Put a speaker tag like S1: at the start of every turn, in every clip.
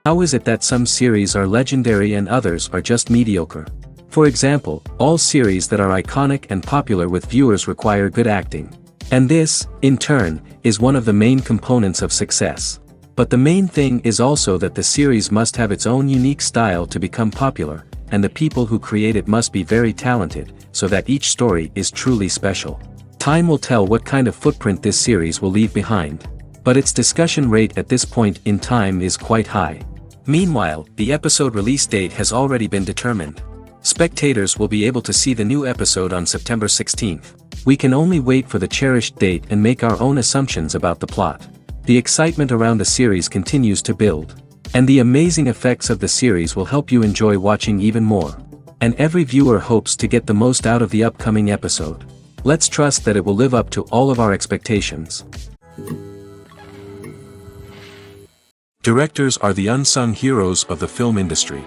S1: How is it that some series are legendary and others are just mediocre? For example, all series that are iconic and popular with viewers require good acting. And this, in turn, is one of the main components of success. But the main thing is also that the series must have its own unique style to become popular, and the people who create it must be very talented, so that each story is truly special. Time will tell what kind of footprint this series will leave behind. But its discussion rate at this point in time is quite high. Meanwhile, the episode release date has already been determined. Spectators will be able to see the new episode on September 16th. We can only wait for the cherished date and make our own assumptions about the plot. The excitement around the series continues to build. And the amazing effects of the series will help you enjoy watching even more. And every viewer hopes to get the most out of the upcoming episode. Let's trust that it will live up to all of our expectations. Directors are the unsung heroes of the film industry.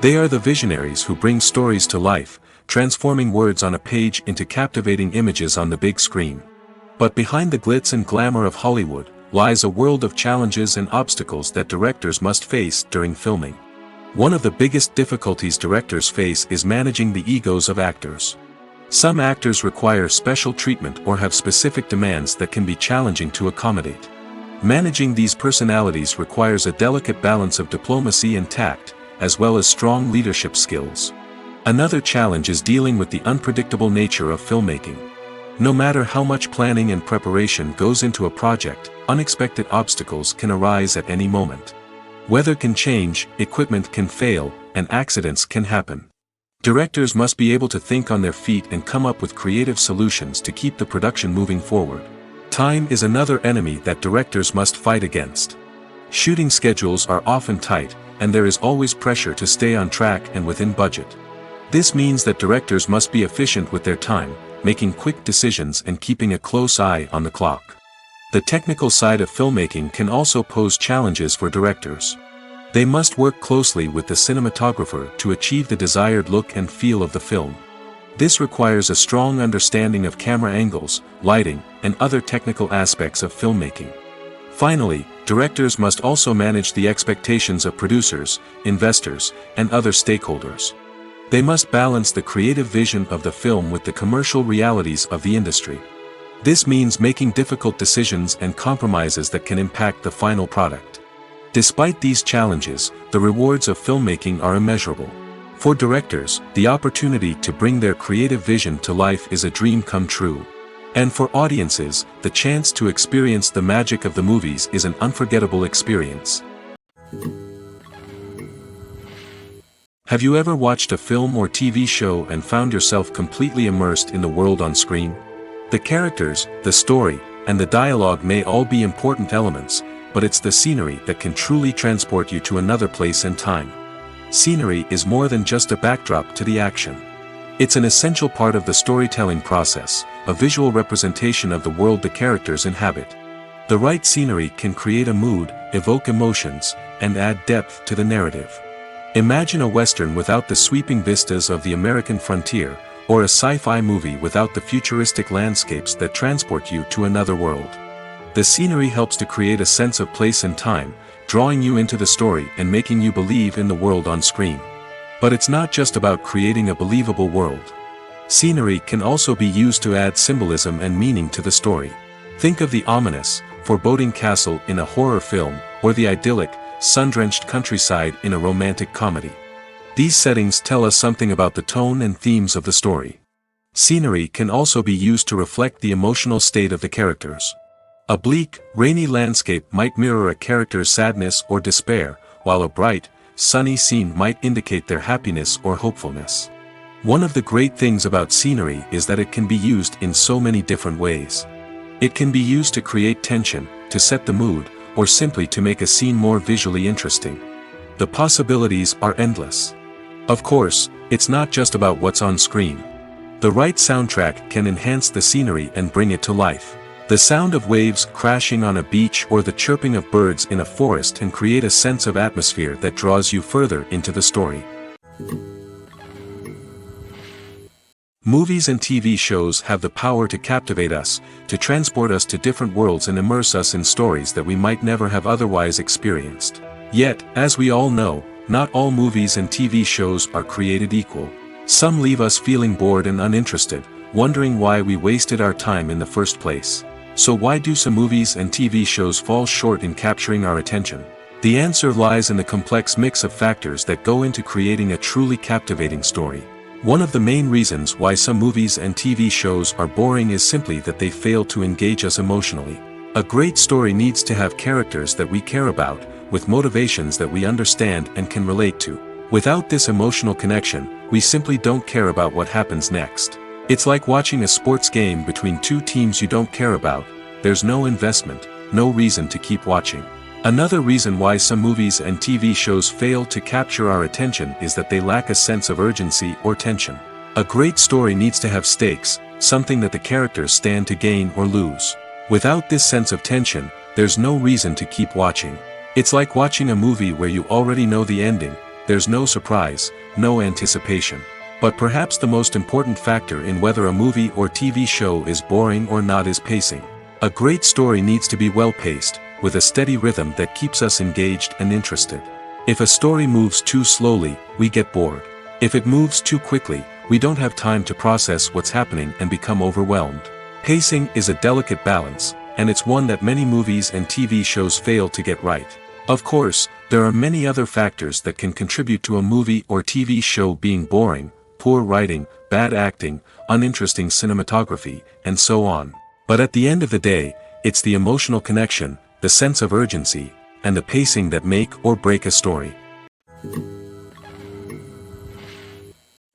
S1: They are the visionaries who bring stories to life, transforming words on a page into captivating images on the big screen. But behind the glitz and glamour of Hollywood lies a world of challenges and obstacles that directors must face during filming. One of the biggest difficulties directors face is managing the egos of actors. Some actors require special treatment or have specific demands that can be challenging to accommodate. Managing these personalities requires a delicate balance of diplomacy and tact, as well as strong leadership skills. Another challenge is dealing with the unpredictable nature of filmmaking. No matter how much planning and preparation goes into a project, unexpected obstacles can arise at any moment. Weather can change, equipment can fail, and accidents can happen. Directors must be able to think on their feet and come up with creative solutions to keep the production moving forward. Time is another enemy that directors must fight against. Shooting schedules are often tight, and there is always pressure to stay on track and within budget. This means that directors must be efficient with their time, making quick decisions and keeping a close eye on the clock. The technical side of filmmaking can also pose challenges for directors. They must work closely with the cinematographer to achieve the desired look and feel of the film. This requires a strong understanding of camera angles, lighting, and other technical aspects of filmmaking. Finally, directors must also manage the expectations of producers, investors, and other stakeholders. They must balance the creative vision of the film with the commercial realities of the industry. This means making difficult decisions and compromises that can impact the final product. Despite these challenges, the rewards of filmmaking are immeasurable. For directors, the opportunity to bring their creative vision to life is a dream come true. And for audiences, the chance to experience the magic of the movies is an unforgettable experience. Have you ever watched a film or TV show and found yourself completely immersed in the world on screen? The characters, the story, and the dialogue may all be important elements, but it's the scenery that can truly transport you to another place and time. Scenery is more than just a backdrop to the action. It's an essential part of the storytelling process, a visual representation of the world the characters inhabit. The right scenery can create a mood, evoke emotions, and add depth to the narrative. Imagine a Western without the sweeping vistas of the American frontier, or a sci-fi movie without the futuristic landscapes that transport you to another world. The scenery helps to create a sense of place and time, drawing you into the story and making you believe in the world on screen. But it's not just about creating a believable world. Scenery can also be used to add symbolism and meaning to the story. Think of the ominous, foreboding castle in a horror film, or the idyllic, sun-drenched countryside in a romantic comedy. These settings tell us something about the tone and themes of the story. Scenery can also be used to reflect the emotional state of the characters. A bleak, rainy landscape might mirror a character's sadness or despair, while a bright, sunny scene might indicate their happiness or hopefulness. One of the great things about scenery is that it can be used in so many different ways. It can be used to create tension, to set the mood, or simply to make a scene more visually interesting. The possibilities are endless. Of course, it's not just about what's on screen. The right soundtrack can enhance the scenery and bring it to life. The sound of waves crashing on a beach or the chirping of birds in a forest can create a sense of atmosphere that draws you further into the story. Movies and TV shows have the power to captivate us, to transport us to different worlds and immerse us in stories that we might never have otherwise experienced. Yet, as we all know, not all movies and TV shows are created equal. Some leave us feeling bored and uninterested, wondering why we wasted our time in the first place. So why do some movies and TV shows fall short in capturing our attention? The answer lies in the complex mix of factors that go into creating a truly captivating story. One of the main reasons why some movies and TV shows are boring is simply that they fail to engage us emotionally. A great story needs to have characters that we care about, with motivations that we understand and can relate to. Without this emotional connection, we simply don't care about what happens next. It's like watching a sports game between two teams you don't care about. There's no investment, no reason to keep watching. Another reason why some movies and TV shows fail to capture our attention is that they lack a sense of urgency or tension. A great story needs to have stakes, something that the characters stand to gain or lose. Without this sense of tension, there's no reason to keep watching. It's like watching a movie where you already know the ending. There's no surprise, no anticipation. But perhaps the most important factor in whether a movie or TV show is boring or not is pacing. A great story needs to be well-paced, with a steady rhythm that keeps us engaged and interested. If a story moves too slowly, we get bored. If it moves too quickly, we don't have time to process what's happening and become overwhelmed. Pacing is a delicate balance, and it's one that many movies and TV shows fail to get right. Of course, there are many other factors that can contribute to a movie or TV show being boring: poor writing, bad acting, uninteresting cinematography, and so on. But at the end of the day, it's the emotional connection, the sense of urgency, and the pacing that make or break a story.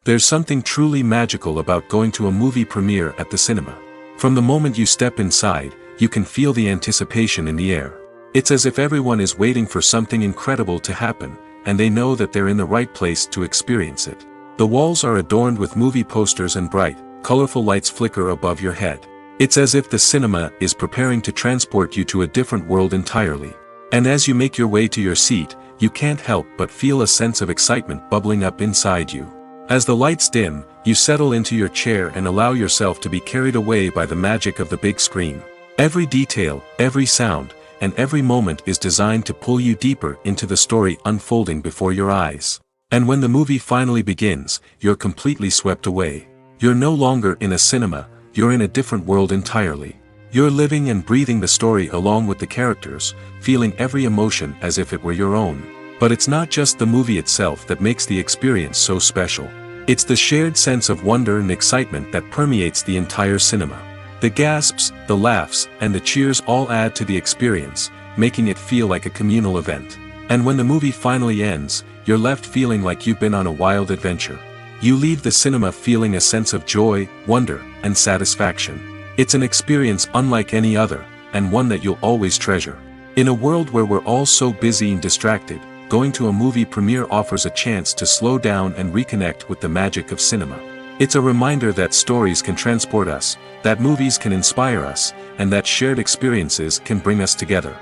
S1: There's something truly magical about going to a movie premiere at the cinema. From the moment you step inside, you can feel the anticipation in the air. It's as if everyone is waiting for something incredible to happen, and they know that they're in the right place to experience it. The walls are adorned with movie posters and bright, colorful lights flicker above your head. It's as if the cinema is preparing to transport you to a different world entirely. And as you make your way to your seat, you can't help but feel a sense of excitement bubbling up inside you. As the lights dim, you settle into your chair and allow yourself to be carried away by the magic of the big screen. Every detail, every sound, and every moment is designed to pull you deeper into the story unfolding before your eyes. And when the movie finally begins, you're completely swept away. You're no longer in a cinema, you're in a different world entirely. You're living and breathing the story along with the characters, feeling every emotion as if it were your own. But it's not just the movie itself that makes the experience so special. It's the shared sense of wonder and excitement that permeates the entire cinema. The gasps, the laughs, and the cheers all add to the experience, making it feel like a communal event. And when the movie finally ends, you're left feeling like you've been on a wild adventure. You leave the cinema feeling a sense of joy, wonder, and satisfaction. It's an experience unlike any other, and one that you'll always treasure. In a world where we're all so busy and distracted, going to a movie premiere offers a chance to slow down and reconnect with the magic of cinema. It's a reminder that stories can transport us, that movies can inspire us, and that shared experiences can bring us together.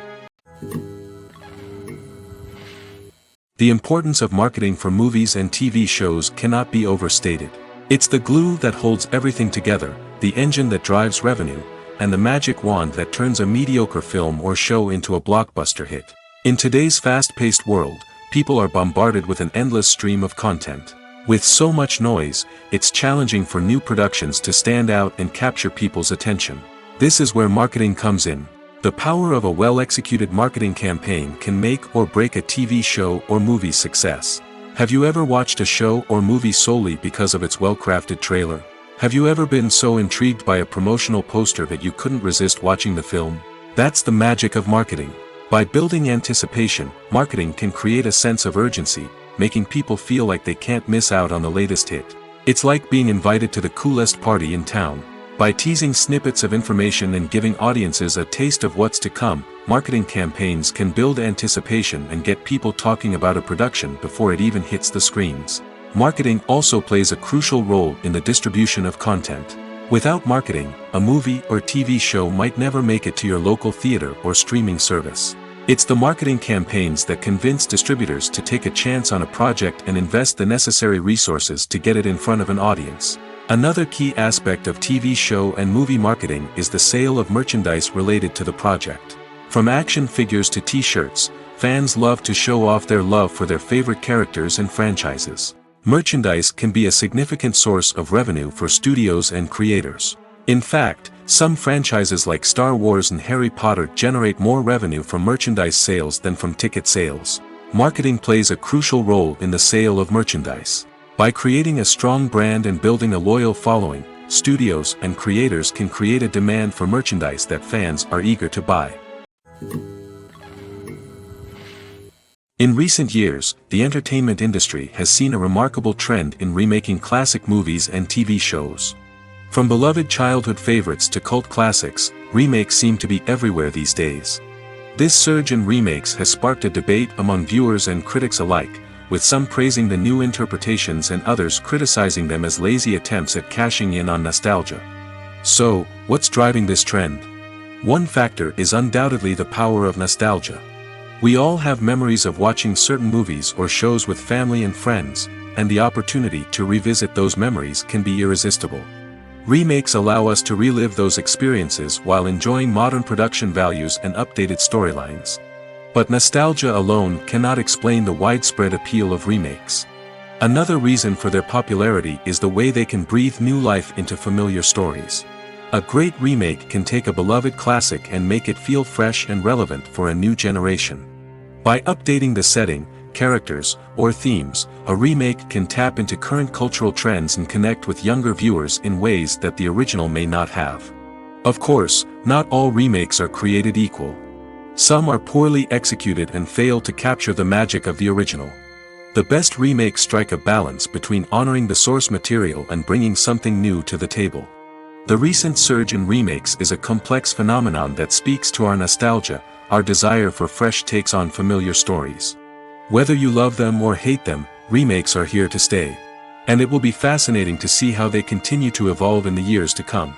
S1: The importance of marketing for movies and TV shows cannot be overstated. It's the glue that holds everything together, the engine that drives revenue, and the magic wand that turns a mediocre film or show into a blockbuster hit. In today's fast-paced world, people are bombarded with an endless stream of content. With so much noise, it's challenging for new productions to stand out and capture people's attention. This is where marketing comes in. The power of a well-executed marketing campaign can make or break a TV show or movie's success. Have you ever watched a show or movie solely because of its well-crafted trailer? Have you ever been so intrigued by a promotional poster that you couldn't resist watching the film? That's the magic of marketing. By building anticipation, marketing can create a sense of urgency, making people feel like they can't miss out on the latest hit. It's like being invited to the coolest party in town. By teasing snippets of information and giving audiences a taste of what's to come, marketing campaigns can build anticipation and get people talking about a production before it even hits the screens. Marketing also plays a crucial role in the distribution of content. Without marketing, a movie or TV show might never make it to your local theater or streaming service. It's the marketing campaigns that convince distributors to take a chance on a project and invest the necessary resources to get it in front of an audience. Another key aspect of TV show and movie marketing is the sale of merchandise related to the project. From action figures to t-shirts, fans love to show off their love for their favorite characters and franchises. Merchandise can be a significant source of revenue for studios and creators. In fact, some franchises like Star Wars and Harry Potter generate more revenue from merchandise sales than from ticket sales. Marketing plays a crucial role in the sale of merchandise. By creating a strong brand and building a loyal following, studios and creators can create a demand for merchandise that fans are eager to buy. In recent years, the entertainment industry has seen a remarkable trend in remaking classic movies and TV shows. From beloved childhood favorites to cult classics, remakes seem to be everywhere these days. This surge in remakes has sparked a debate among viewers and critics alike, with some praising the new interpretations and others criticizing them as lazy attempts at cashing in on nostalgia. So, what's driving this trend? One factor is undoubtedly the power of nostalgia. We all have memories of watching certain movies or shows with family and friends, and the opportunity to revisit those memories can be irresistible. Remakes allow us to relive those experiences while enjoying modern production values and updated storylines. But nostalgia alone cannot explain the widespread appeal of remakes. Another reason for their popularity is the way they can breathe new life into familiar stories. A great remake can take a beloved classic and make it feel fresh and relevant for a new generation. By updating the setting, characters, or themes, a remake can tap into current cultural trends and connect with younger viewers in ways that the original may not have. Of course, not all remakes are created equal. Some are poorly executed and fail to capture the magic of the original. The best remakes strike a balance between honoring the source material and bringing something new to the table. The recent surge in remakes is a complex phenomenon that speaks to our nostalgia, our desire for fresh takes on familiar stories. Whether you love them or hate them, remakes are here to stay. And it will be fascinating to see how they continue to evolve in the years to come.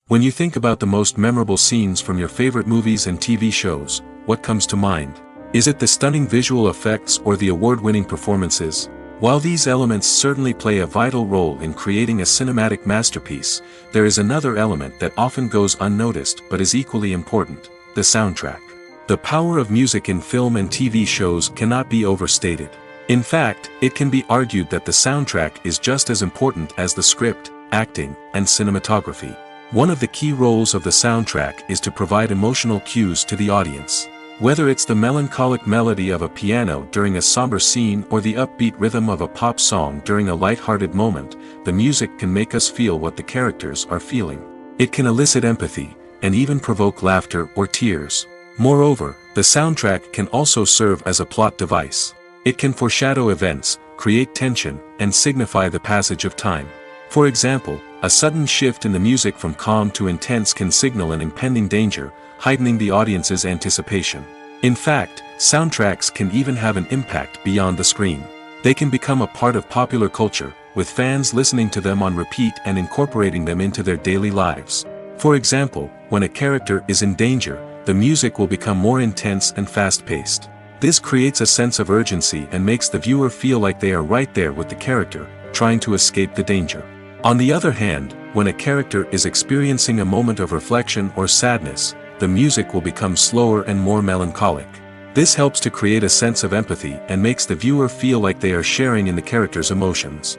S1: When you think about the most memorable scenes from your favorite movies and TV shows, what comes to mind? Is it the stunning visual effects or the award-winning performances? While these elements certainly play a vital role in creating a cinematic masterpiece, there is another element that often goes unnoticed but is equally important: the soundtrack. The power of music in film and TV shows cannot be overstated. In fact, it can be argued that the soundtrack is just as important as the script, acting, and cinematography. One of the key roles of the soundtrack is to provide emotional cues to the audience. Whether it's the melancholic melody of a piano during a somber scene or the upbeat rhythm of a pop song during a light-hearted moment, the music can make us feel what the characters are feeling. It can elicit empathy, and even provoke laughter or tears. Moreover, the soundtrack can also serve as a plot device. It can foreshadow events, create tension, and signify the passage of time. For example, a sudden shift in the music from calm to intense can signal an impending danger, heightening the audience's anticipation. In fact, soundtracks can even have an impact beyond the screen. They can become a part of popular culture, with fans listening to them on repeat and incorporating them into their daily lives. For example, when a character is in danger, the music will become more intense and fast-paced. This creates a sense of urgency and makes the viewer feel like they are right there with the character, trying to escape the danger. On the other hand, when a character is experiencing a moment of reflection or sadness, the music will become slower and more melancholic. This helps to create a sense of empathy and makes the viewer feel like they are sharing in the character's emotions.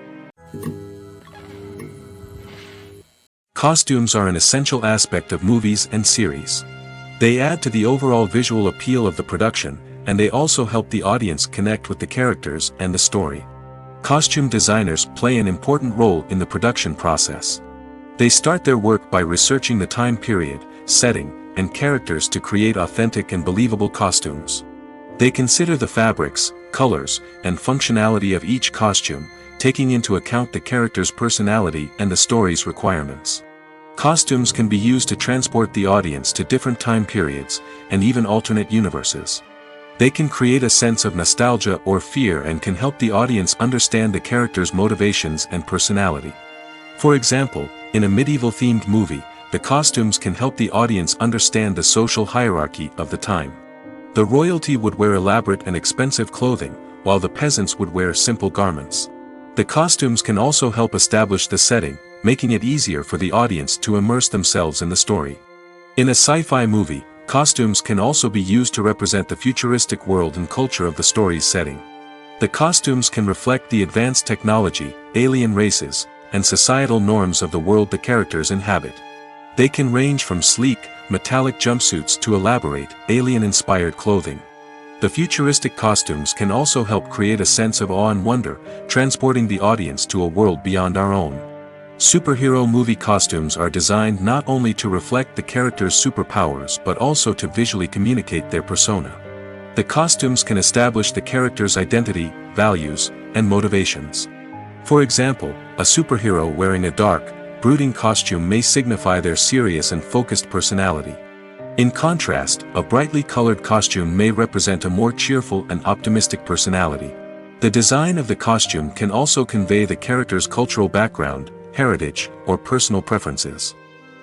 S1: Costumes are an essential aspect of movies and series. They add to the overall visual appeal of the production, and they also help the audience connect with the characters and the story. Costume designers play an important role in the production process. They start their work by researching the time period, setting, and characters to create authentic and believable costumes. They consider the fabrics, colors, and functionality of each costume, taking into account the character's personality and the story's requirements. Costumes can be used to transport the audience to different time periods, and even alternate universes. They can create a sense of nostalgia or fear and can help the audience understand the character's motivations and personality. For example, in a medieval-themed movie, the costumes can help the audience understand the social hierarchy of the time. The royalty would wear elaborate and expensive clothing, while the peasants would wear simple garments. The costumes can also help establish the setting, making it easier for the audience to immerse themselves in the story. In a sci-fi movie, costumes can also be used to represent the futuristic world and culture of the story's setting. The costumes can reflect the advanced technology, alien races, and societal norms of the world the characters inhabit. They can range from sleek, metallic jumpsuits to elaborate, alien-inspired clothing. The futuristic costumes can also help create a sense of awe and wonder, transporting the audience to a world beyond our own. Superhero movie costumes are designed not only to reflect the character's superpowers but also to visually communicate their persona. The costumes can establish the character's identity, values, and motivations. For example, a superhero wearing a dark, brooding costume may signify their serious and focused personality. In contrast, a brightly colored costume may represent a more cheerful and optimistic personality. The design of the costume can also convey the character's cultural background, heritage, or personal preferences.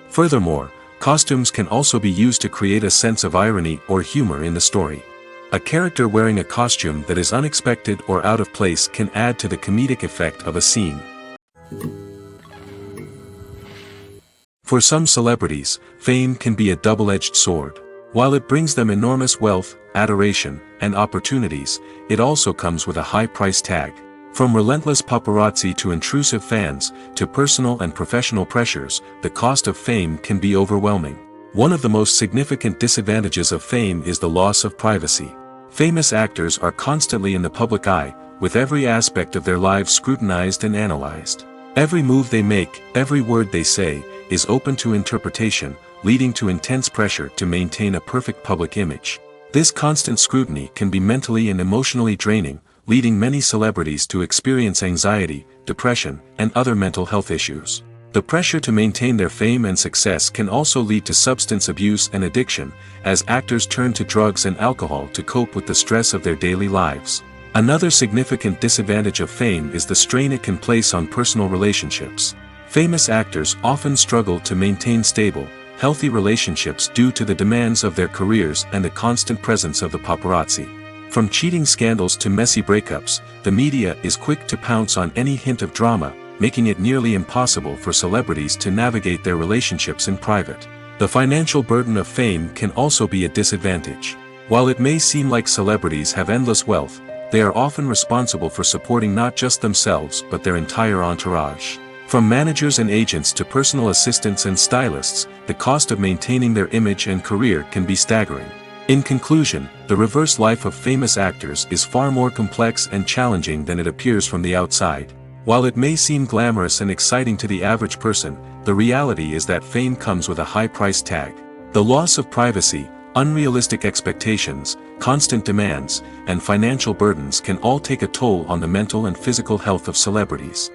S1: Furthermore, costumes can also be used to create a sense of irony or humor in the story. A character wearing a costume that is unexpected or out of place can add to the comedic effect of a scene. For some celebrities, fame can be a double-edged sword. While it brings them enormous wealth, adoration, and opportunities, it also comes with a high price tag. From relentless paparazzi to intrusive fans, to personal and professional pressures, the cost of fame can be overwhelming. One of the most significant disadvantages of fame is the loss of privacy. Famous actors are constantly in the public eye, with every aspect of their lives scrutinized and analyzed. Every move they make, every word they say, is open to interpretation, leading to intense pressure to maintain a perfect public image. This constant scrutiny can be mentally and emotionally draining, leading many celebrities to experience anxiety, depression, and other mental health issues. The pressure to maintain their fame and success can also lead to substance abuse and addiction, as actors turn to drugs and alcohol to cope with the stress of their daily lives. Another significant disadvantage of fame is the strain it can place on personal relationships. Famous actors often struggle to maintain stable, healthy relationships due to the demands of their careers and the constant presence of the paparazzi. From cheating scandals to messy breakups, the media is quick to pounce on any hint of drama, making it nearly impossible for celebrities to navigate their relationships in private. The financial burden of fame can also be a disadvantage. While it may seem like celebrities have endless wealth, they are often responsible for supporting not just themselves but their entire entourage. From managers and agents to personal assistants and stylists, the cost of maintaining their image and career can be staggering. In conclusion, the reverse life of famous actors is far more complex and challenging than it appears from the outside. While it may seem glamorous and exciting to the average person, the reality is that fame comes with a high price tag. The loss of privacy, unrealistic expectations, constant demands, and financial burdens can all take a toll on the mental and physical health of celebrities.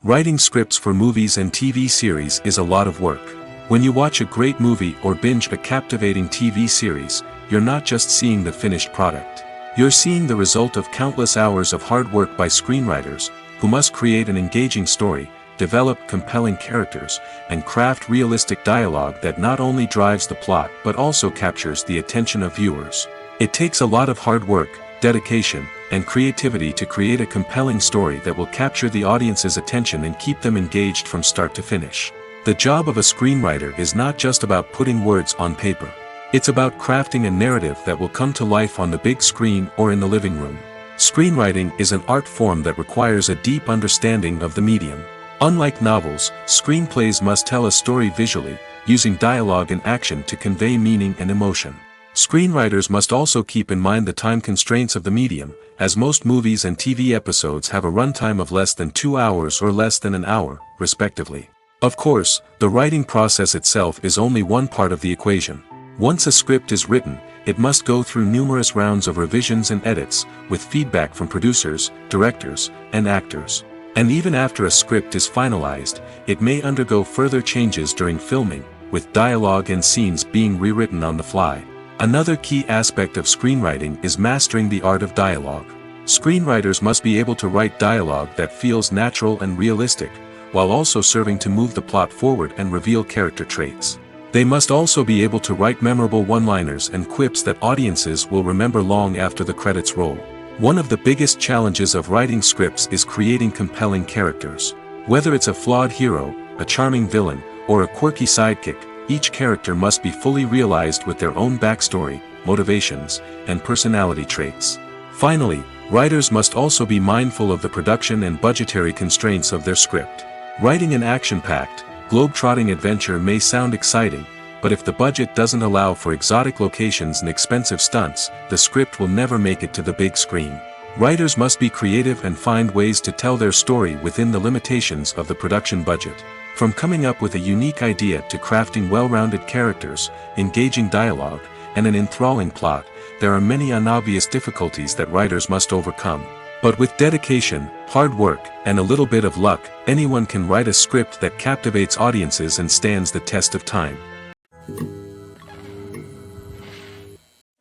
S1: Writing scripts for movies and TV series is a lot of work. When you watch a great movie or binge a captivating TV series, you're not just seeing the finished product. You're seeing the result of countless hours of hard work by screenwriters, who must create an engaging story, develop compelling characters, and craft realistic dialogue that not only drives the plot but also captures the attention of viewers. It takes a lot of hard work, dedication, and creativity to create a compelling story that will capture the audience's attention and keep them engaged from start to finish. The job of a screenwriter is not just about putting words on paper. It's about crafting a narrative that will come to life on the big screen or in the living room. Screenwriting is an art form that requires a deep understanding of the medium. Unlike novels, screenplays must tell a story visually, using dialogue and action to convey meaning and emotion. Screenwriters must also keep in mind the time constraints of the medium, as most movies and TV episodes have a runtime of less than 2 hours or less than an hour, respectively. Of course, the writing process itself is only one part of the equation. Once a script is written, it must go through numerous rounds of revisions and edits, with feedback from producers, directors, and actors. And even after a script is finalized, it may undergo further changes during filming, with dialogue and scenes being rewritten on the fly. Another key aspect of screenwriting is mastering the art of dialogue. Screenwriters must be able to write dialogue that feels natural and realistic, while also serving to move the plot forward and reveal character traits. They must also be able to write memorable one-liners and quips that audiences will remember long after the credits roll. One of the biggest challenges of writing scripts is creating compelling characters. Whether it's a flawed hero, a charming villain, or a quirky sidekick, each character must be fully realized with their own backstory, motivations, and personality traits. Finally, writers must also be mindful of the production and budgetary constraints of their script. Writing an action-packed, globe-trotting adventure may sound exciting, but if the budget doesn't allow for exotic locations and expensive stunts, the script will never make it to the big screen. Writers must be creative and find ways to tell their story within the limitations of the production budget. From coming up with a unique idea to crafting well-rounded characters, engaging dialogue, and an enthralling plot, there are many unobvious difficulties that writers must overcome. But with dedication, hard work, and a little bit of luck, anyone can write a script that captivates audiences and stands the test of time.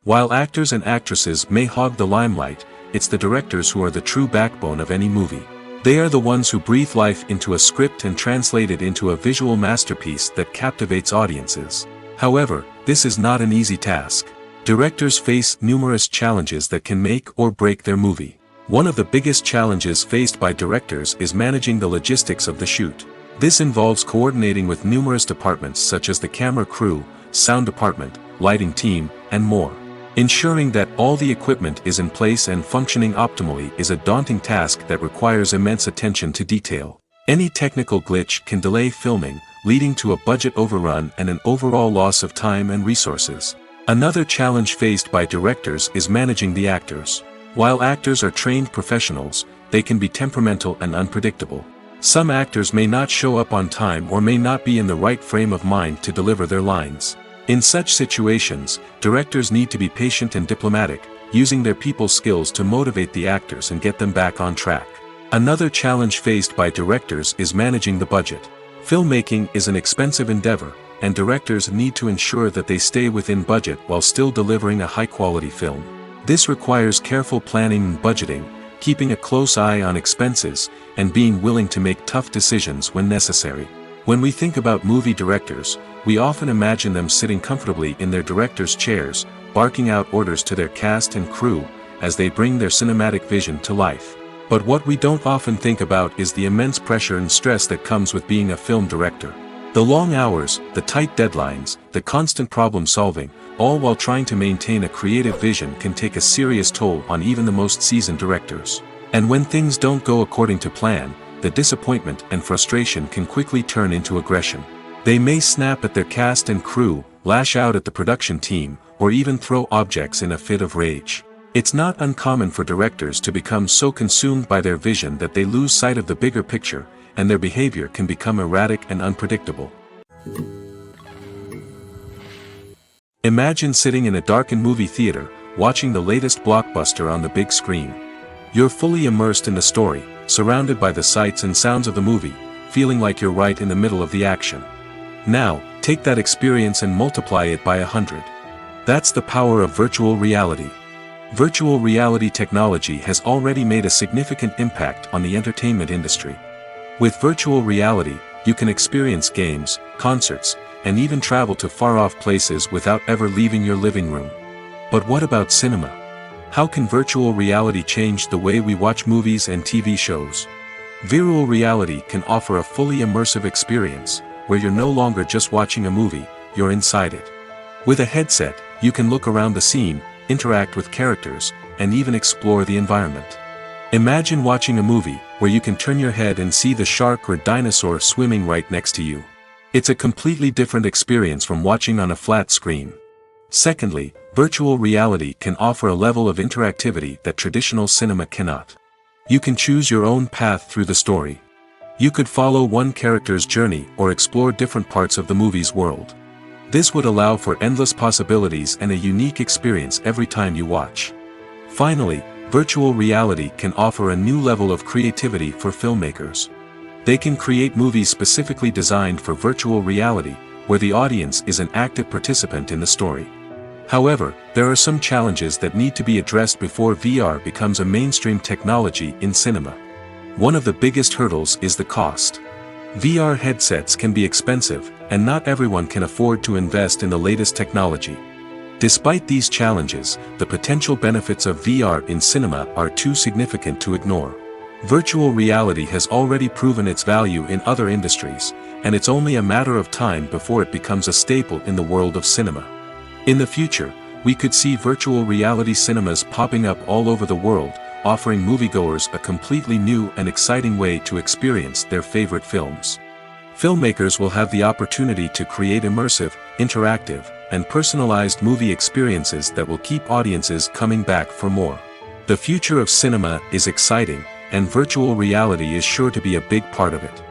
S1: While actors and actresses may hog the limelight, it's the directors who are the true backbone of any movie. They are the ones who breathe life into a script and translate it into a visual masterpiece that captivates audiences. However, this is not an easy task. Directors face numerous challenges that can make or break their movie. One of the biggest challenges faced by directors is managing the logistics of the shoot. This involves coordinating with numerous departments such as the camera crew, sound department, lighting team, and more. Ensuring that all the equipment is in place and functioning optimally is a daunting task that requires immense attention to detail. Any technical glitch can delay filming, leading to a budget overrun and an overall loss of time and resources. Another challenge faced by directors is managing the actors. While actors are trained professionals, they can be temperamental and unpredictable. Some actors may not show up on time or may not be in the right frame of mind to deliver their lines. In such situations, directors need to be patient and diplomatic, using their people skills to motivate the actors and get them back on track. Another challenge faced by directors is managing the budget. Filmmaking is an expensive endeavor, and directors need to ensure that they stay within budget while still delivering a high-quality film. This requires careful planning and budgeting, keeping a close eye on expenses, and being willing to make tough decisions when necessary. When we think about movie directors, we often imagine them sitting comfortably in their director's chairs, barking out orders to their cast and crew, as they bring their cinematic vision to life. But what we don't often think about is the immense pressure and stress that comes with being a film director. The long hours, the tight deadlines, the constant problem solving, all while trying to maintain a creative vision can take a serious toll on even the most seasoned directors. And when things don't go according to plan, the disappointment and frustration can quickly turn into aggression. They may snap at their cast and crew, lash out at the production team, or even throw objects in a fit of rage. It's not uncommon for directors to become so consumed by their vision that they lose sight of the bigger picture, and their behavior can become erratic and unpredictable. Imagine sitting in a darkened movie theater, watching the latest blockbuster on the big screen. You're fully immersed in the story, surrounded by the sights and sounds of the movie, feeling like you're right in the middle of the action. Now, take that experience and multiply it by 100. That's the power of virtual reality. Virtual reality technology has already made a significant impact on the entertainment industry. With virtual reality, you can experience games, concerts, and even travel to far-off places without ever leaving your living room. But what about cinema? How can virtual reality change the way we watch movies and TV shows? Virtual reality can offer a fully immersive experience, where you're no longer just watching a movie, you're inside it. With a headset, you can look around the scene, interact with characters, and even explore the environment. Imagine watching a movie where you can turn your head and see the shark or dinosaur swimming right next to you. It's a completely different experience from watching on a flat screen. Secondly, virtual reality can offer a level of interactivity that traditional cinema cannot. You can choose your own path through the story. You could follow one character's journey or explore different parts of the movie's world. This would allow for endless possibilities and a unique experience every time you watch. Finally, virtual reality can offer a new level of creativity for filmmakers. They can create movies specifically designed for virtual reality, where the audience is an active participant in the story. However, there are some challenges that need to be addressed before VR becomes a mainstream technology in cinema. One of the biggest hurdles is the cost. VR headsets can be expensive, and not everyone can afford to invest in the latest technology. Despite these challenges, the potential benefits of VR in cinema are too significant to ignore. Virtual reality has already proven its value in other industries, and it's only a matter of time before it becomes a staple in the world of cinema. In the future, we could see virtual reality cinemas popping up all over the world, offering moviegoers a completely new and exciting way to experience their favorite films. Filmmakers will have the opportunity to create immersive, interactive, and personalized movie experiences that will keep audiences coming back for more. The future of cinema is exciting, and virtual reality is sure to be a big part of it.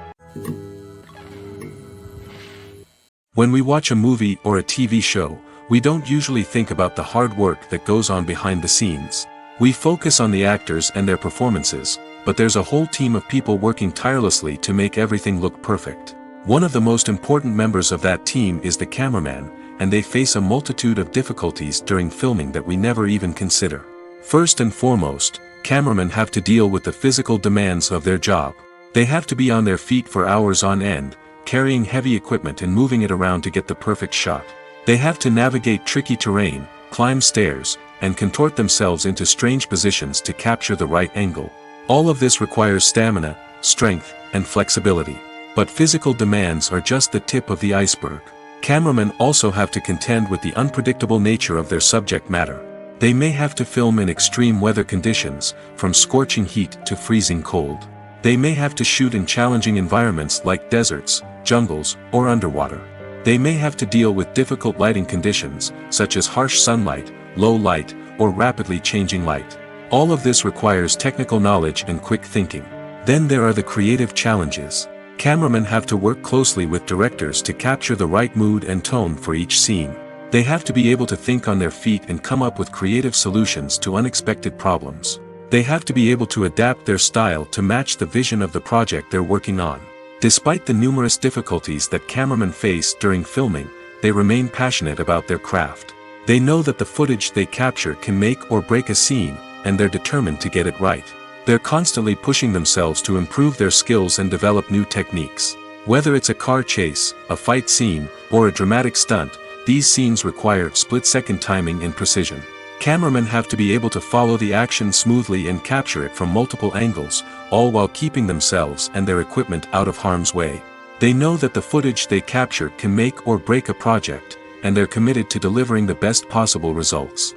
S1: When we watch a movie or a TV show, we don't usually think about the hard work that goes on behind the scenes. We focus on the actors and their performances, but there's a whole team of people working tirelessly to make everything look perfect. One of the most important members of that team is the cameraman, and they face a multitude of difficulties during filming that we never even consider. First and foremost, cameramen have to deal with the physical demands of their job. They have to be on their feet for hours on end, carrying heavy equipment and moving it around to get the perfect shot. They have to navigate tricky terrain, climb stairs, and contort themselves into strange positions to capture the right angle. All of this requires stamina, strength, and flexibility. But physical demands are just the tip of the iceberg. Cameramen also have to contend with the unpredictable nature of their subject matter. They may have to film in extreme weather conditions, from scorching heat to freezing cold. They may have to shoot in challenging environments like deserts, jungles, or underwater. They may have to deal with difficult lighting conditions, such as harsh sunlight, low light, or rapidly changing light. All of this requires technical knowledge and quick thinking. Then there are the creative challenges. Cameramen have to work closely with directors to capture the right mood and tone for each scene. They have to be able to think on their feet and come up with creative solutions to unexpected problems. They have to be able to adapt their style to match the vision of the project they're working on. Despite the numerous difficulties that cameramen face during filming, they remain passionate about their craft. They know that the footage they capture can make or break a scene, and they're determined to get it right. They're constantly pushing themselves to improve their skills and develop new techniques. Whether it's a car chase, a fight scene, or a dramatic stunt, these scenes require split-second timing and precision. Cameramen have to be able to follow the action smoothly and capture it from multiple angles, all while keeping themselves and their equipment out of harm's way. They know that the footage they capture can make or break a project, and they're committed to delivering the best possible results.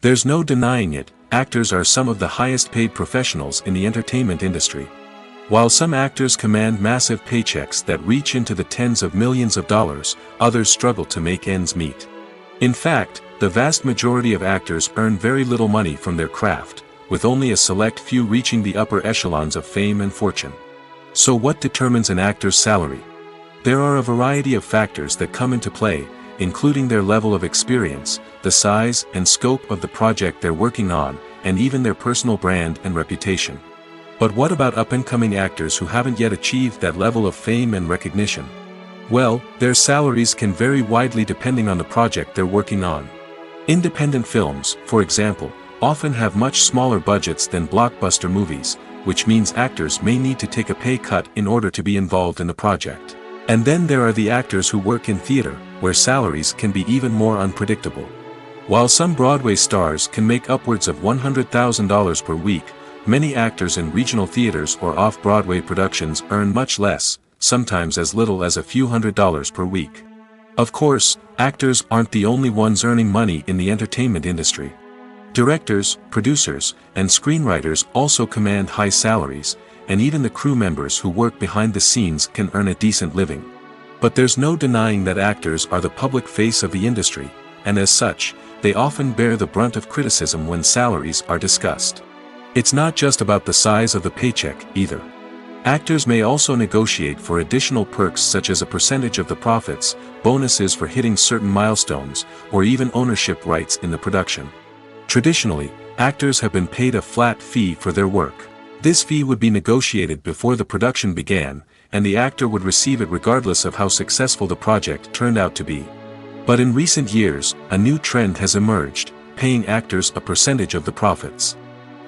S1: There's no denying it, actors are some of the highest paid professionals in the entertainment industry. While some actors command massive paychecks that reach into the tens of millions of dollars, others struggle to make ends meet. In fact, the vast majority of actors earn very little money from their craft, with only a select few reaching the upper echelons of fame and fortune. So what determines an actor's salary? There are a variety of factors that come into play, including their level of experience, the size and scope of the project they're working on, and even their personal brand and reputation. But what about up-and-coming actors who haven't yet achieved that level of fame and recognition? Well, their salaries can vary widely depending on the project they're working on. Independent films, for example, often have much smaller budgets than blockbuster movies, which means actors may need to take a pay cut in order to be involved in the project. And then there are the actors who work in theater, where salaries can be even more unpredictable. While some Broadway stars can make upwards of $100,000 per week, many actors in regional theaters or off-Broadway productions earn much less, sometimes as little as a few $100s per week. Of course, actors aren't the only ones earning money in the entertainment industry. Directors, producers, and screenwriters also command high salaries, and even the crew members who work behind the scenes can earn a decent living. But there's no denying that actors are the public face of the industry, and as such, they often bear the brunt of criticism when salaries are discussed. It's not just about the size of the paycheck, either. Actors may also negotiate for additional perks such as a percentage of the profits, bonuses for hitting certain milestones, or even ownership rights in the production. Traditionally, actors have been paid a flat fee for their work. This fee would be negotiated before the production began, and the actor would receive it regardless of how successful the project turned out to be. But in recent years, a new trend has emerged, paying actors a percentage of the profits.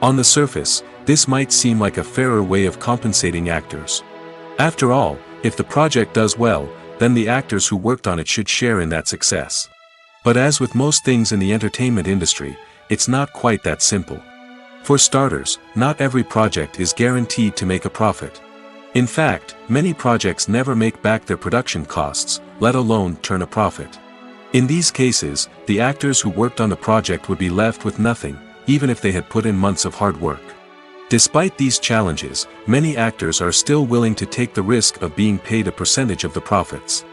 S1: On the surface, this might seem like a fairer way of compensating actors. After all, if the project does well, then the actors who worked on it should share in that success. But as with most things in the entertainment industry, it's not quite that simple. For starters, not every project is guaranteed to make a profit. In fact, many projects never make back their production costs, let alone turn a profit. In these cases, the actors who worked on the project would be left with nothing, even if they had put in months of hard work. Despite these challenges, many actors are still willing to take the risk of being paid a percentage of the profits.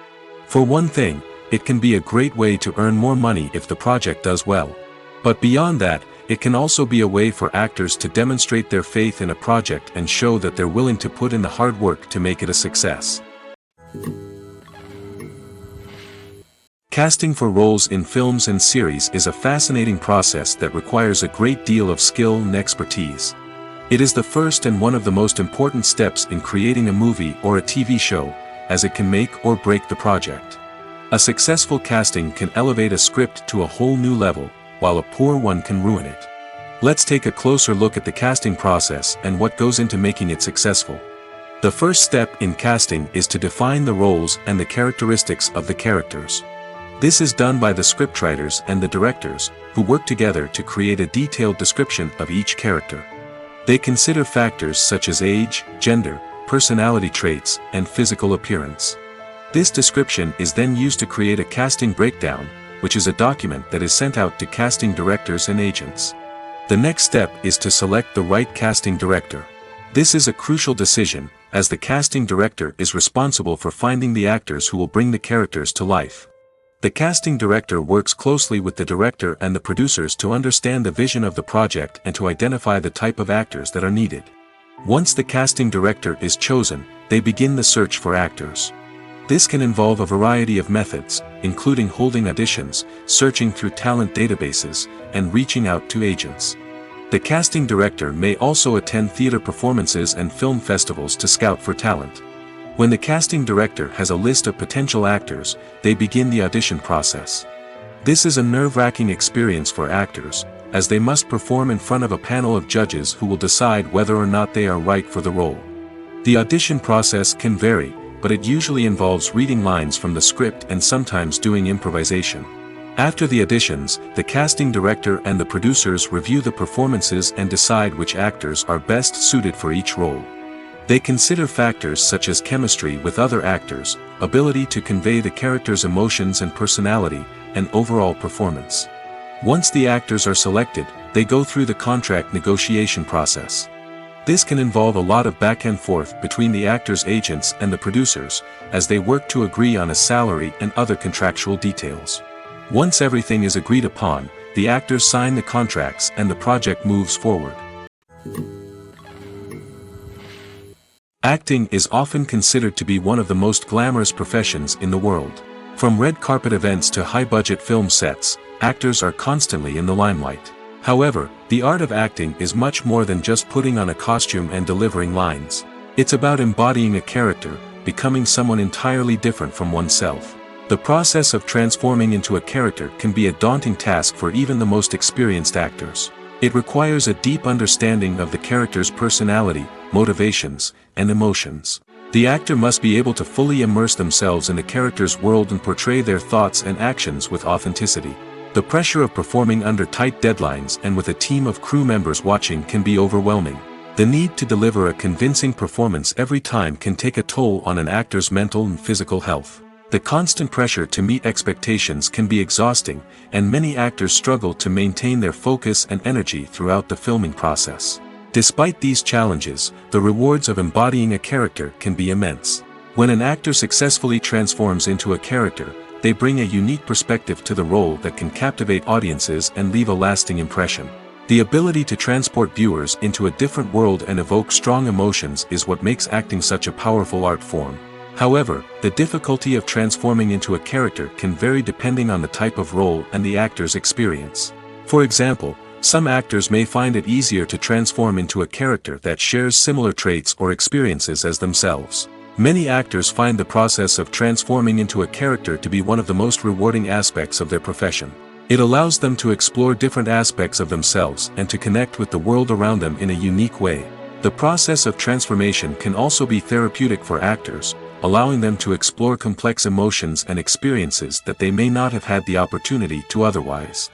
S1: For one thing, it can be a great way to earn more money if the project does well. But beyond that, it can also be a way for actors to demonstrate their faith in a project and show that they're willing to put in the hard work to make it a success. Casting for roles in films and series is a fascinating process that requires a great deal of skill and expertise. It is the first and one of the most important steps in creating a movie or a TV show, as it can make or break the project. A successful casting can elevate a script to a whole new level, while a poor one can ruin it. Let's take a closer look at the casting process and what goes into making it successful. The first step in casting is to define the roles and the characteristics of the characters. This is done by the scriptwriters and the directors, who work together to create a detailed description of each character. They consider factors such as age, gender, personality traits, and physical appearance. This description is then used to create a casting breakdown, which is a document that is sent out to casting directors and agents. The next step is to select the right casting director. This is a crucial decision, as the casting director is responsible for finding the actors who will bring the characters to life. The casting director works closely with the director and the producers to understand the vision of the project and to identify the type of actors that are needed. Once the casting director is chosen, they begin the search for actors. This can involve a variety of methods, including holding auditions, searching through talent databases, and reaching out to agents. The casting director may also attend theater performances and film festivals to scout for talent. When the casting director has a list of potential actors, they begin the audition process. This is a nerve-wracking experience for actors, as they must perform in front of a panel of judges who will decide whether or not they are right for the role. The audition process can vary, but it usually involves reading lines from the script and sometimes doing improvisation. After the auditions, the casting director and the producers review the performances and decide which actors are best suited for each role. They consider factors such as chemistry with other actors, ability to convey the character's emotions and personality, and overall performance. Once the actors are selected, they go through the contract negotiation process. This can involve a lot of back and forth between the actors' agents and the producers, as they work to agree on a salary and other contractual details. Once everything is agreed upon, the actors sign the contracts and the project moves forward. Acting is often considered to be one of the most glamorous professions in the world. From red carpet events to high-budget film sets, actors are constantly in the limelight. However, the art of acting is much more than just putting on a costume and delivering lines. It's about embodying a character, becoming someone entirely different from oneself. The process of transforming into a character can be a daunting task for even the most experienced actors. It requires a deep understanding of the character's personality, motivations, and emotions. The actor must be able to fully immerse themselves in the character's world and portray their thoughts and actions with authenticity. The pressure of performing under tight deadlines and with a team of crew members watching can be overwhelming. The need to deliver a convincing performance every time can take a toll on an actor's mental and physical health. The constant pressure to meet expectations can be exhausting, and many actors struggle to maintain their focus and energy throughout the filming process. Despite these challenges, the rewards of embodying a character can be immense. When an actor successfully transforms into a character, they bring a unique perspective to the role that can captivate audiences and leave a lasting impression. The ability to transport viewers into a different world and evoke strong emotions is what makes acting such a powerful art form. However, the difficulty of transforming into a character can vary depending on the type of role and the actor's experience. For example, some actors may find it easier to transform into a character that shares similar traits or experiences as themselves. Many actors find the process of transforming into a character to be one of the most rewarding aspects of their profession. It allows them to explore different aspects of themselves and to connect with the world around them in a unique way. The process of transformation can also be therapeutic for actors, allowing them to explore complex emotions and experiences that they may not have had the opportunity to otherwise.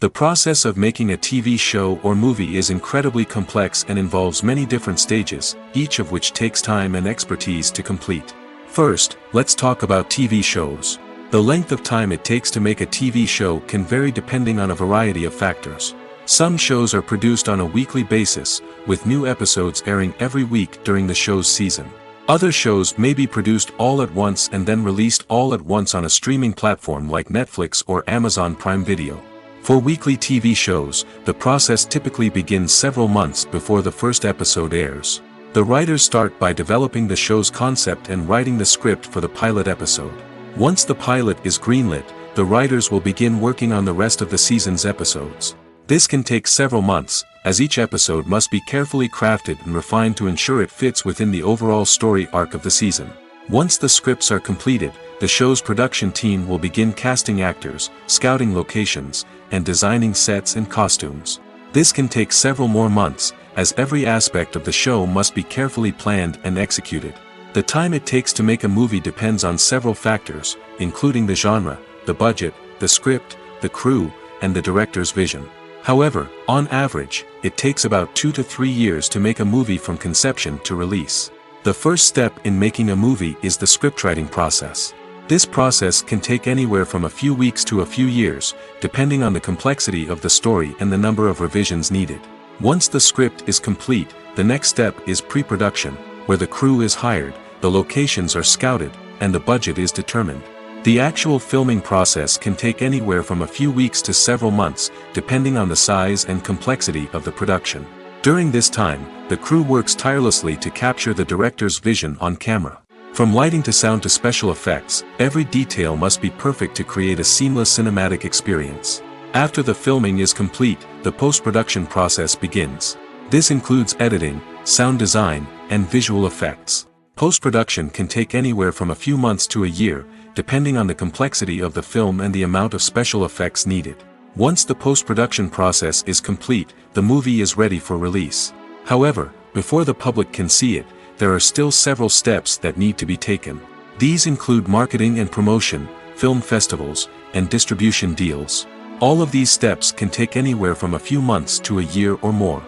S1: The process of making a TV show or movie is incredibly complex and involves many different stages, each of which takes time and expertise to complete. First, let's talk about TV shows. The length of time it takes to make a TV show can vary depending on a variety of factors. Some shows are produced on a weekly basis, with new episodes airing every week during the show's season. Other shows may be produced all at once and then released all at once on a streaming platform like Netflix or Amazon Prime Video. For weekly TV shows, the process typically begins several months before the first episode airs. The writers start by developing the show's concept and writing the script for the pilot episode. Once the pilot is greenlit, the writers will begin working on the rest of the season's episodes. This can take several months, as each episode must be carefully crafted and refined to ensure it fits within the overall story arc of the season. Once the scripts are completed, the show's production team will begin casting actors, scouting locations, and designing sets and costumes. This can take several more months, as every aspect of the show must be carefully planned and executed. The time it takes to make a movie depends on several factors, including the genre, the budget, the script, the crew, and the director's vision. However, on average, it takes about 2 to 3 years to make a movie from conception to release. The first step in making a movie is the scriptwriting process. This process can take anywhere from a few weeks to a few years, depending on the complexity of the story and the number of revisions needed. Once the script is complete, the next step is pre-production, where the crew is hired, the locations are scouted, and the budget is determined. The actual filming process can take anywhere from a few weeks to several months, depending on the size and complexity of the production. During this time, the crew works tirelessly to capture the director's vision on camera. From lighting to sound to special effects, every detail must be perfect to create a seamless cinematic experience. After the filming is complete, the post-production process begins. This includes editing, sound design, and visual effects. Post-production can take anywhere from a few months to a year, depending on the complexity of the film and the amount of special effects needed. Once the post-production process is complete, the movie is ready for release. However, before the public can see it, there are still several steps that need to be taken. These include marketing and promotion, film festivals, and distribution deals. All of these steps can take anywhere from a few months to a year or more.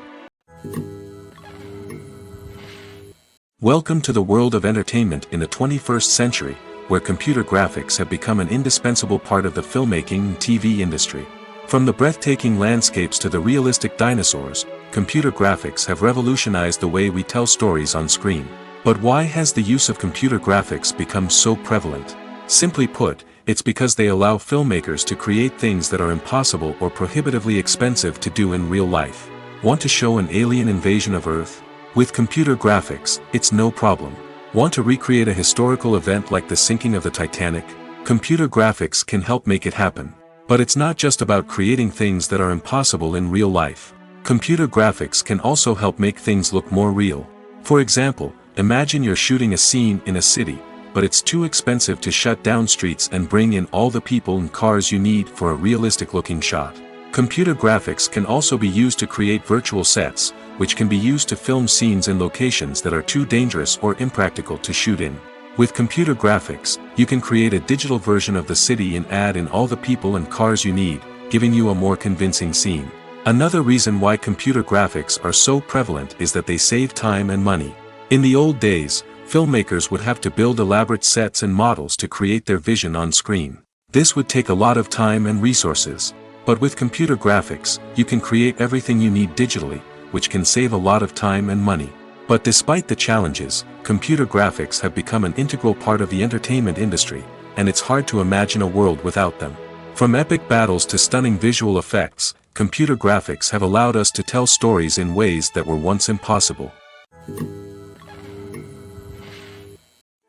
S1: Welcome to the world of entertainment in the 21st century, where computer graphics have become an indispensable part of the filmmaking and TV industry. From the breathtaking landscapes to the realistic dinosaurs, computer graphics have revolutionized the way we tell stories on screen. But why has the use of computer graphics become so prevalent? Simply put, it's because they allow filmmakers to create things that are impossible or prohibitively expensive to do in real life. Want to show an alien invasion of Earth? With computer graphics, it's no problem. Want to recreate a historical event like the sinking of the Titanic? Computer graphics can help make it happen. But it's not just about creating things that are impossible in real life. Computer graphics can also help make things look more real. For example, imagine you're shooting a scene in a city, but it's too expensive to shut down streets and bring in all the people and cars you need for a realistic-looking shot. Computer graphics can also be used to create virtual sets, which can be used to film scenes in locations that are too dangerous or impractical to shoot in. With computer graphics, you can create a digital version of the city and add in all the people and cars you need, giving you a more convincing scene. Another reason why computer graphics are so prevalent is that they save time and money. In the old days, filmmakers would have to build elaborate sets and models to create their vision on screen. This would take a lot of time and resources. But with computer graphics, you can create everything you need digitally, which can save a lot of time and money. But despite the challenges, computer graphics have become an integral part of the entertainment industry, and it's hard to imagine a world without them. From epic battles to stunning visual effects, computer graphics have allowed us to tell stories in ways that were once impossible.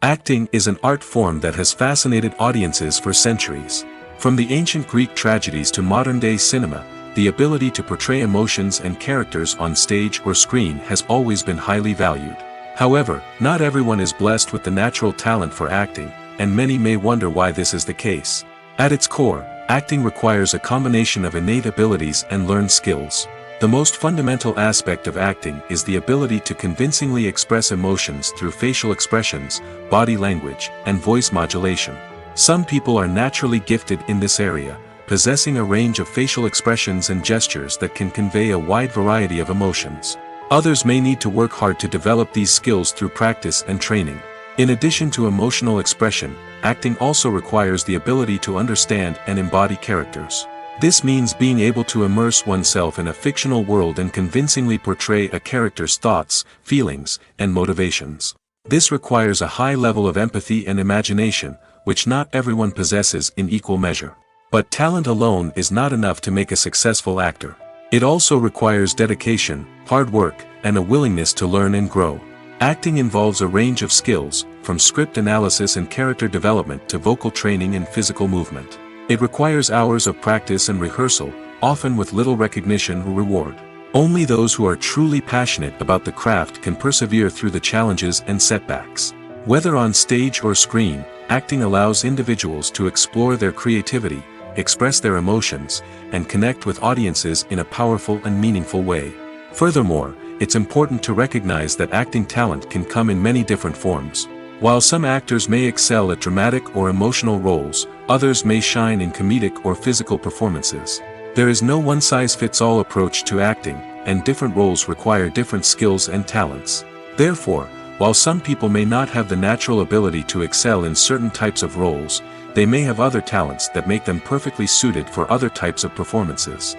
S1: Acting is an art form that has fascinated audiences for centuries. From the ancient Greek tragedies to modern-day cinema, the ability to portray emotions and characters on stage or screen has always been highly valued. However, not everyone is blessed with the natural talent for acting, and many may wonder why this is the case. At its core, acting requires a combination of innate abilities and learned skills. The most fundamental aspect of acting is the ability to convincingly express emotions through facial expressions, body language, and voice modulation. Some people are naturally gifted in this area, possessing a range of facial expressions and gestures that can convey a wide variety of emotions. Others may need to work hard to develop these skills through practice and training. In addition to emotional expression, acting also requires the ability to understand and embody characters. This means being able to immerse oneself in a fictional world and convincingly portray a character's thoughts, feelings, and motivations. This requires a high level of empathy and imagination, which not everyone possesses in equal measure. But talent alone is not enough to make a successful actor. It also requires dedication, hard work, and a willingness to learn and grow. Acting involves a range of skills, from script analysis and character development to vocal training and physical movement. It requires hours of practice and rehearsal, often with little recognition or reward. Only those who are truly passionate about the craft can persevere through the challenges and setbacks. Whether on stage or screen, acting allows individuals to explore their creativity, express their emotions, and connect with audiences in a powerful and meaningful way. Furthermore, it's important to recognize that acting talent can come in many different forms. While some actors may excel at dramatic or emotional roles, others may shine in comedic or physical performances. There is no one-size-fits-all approach to acting, and different roles require different skills and talents. Therefore, while some people may not have the natural ability to excel in certain types of roles, they may have other talents that make them perfectly suited for other types of performances.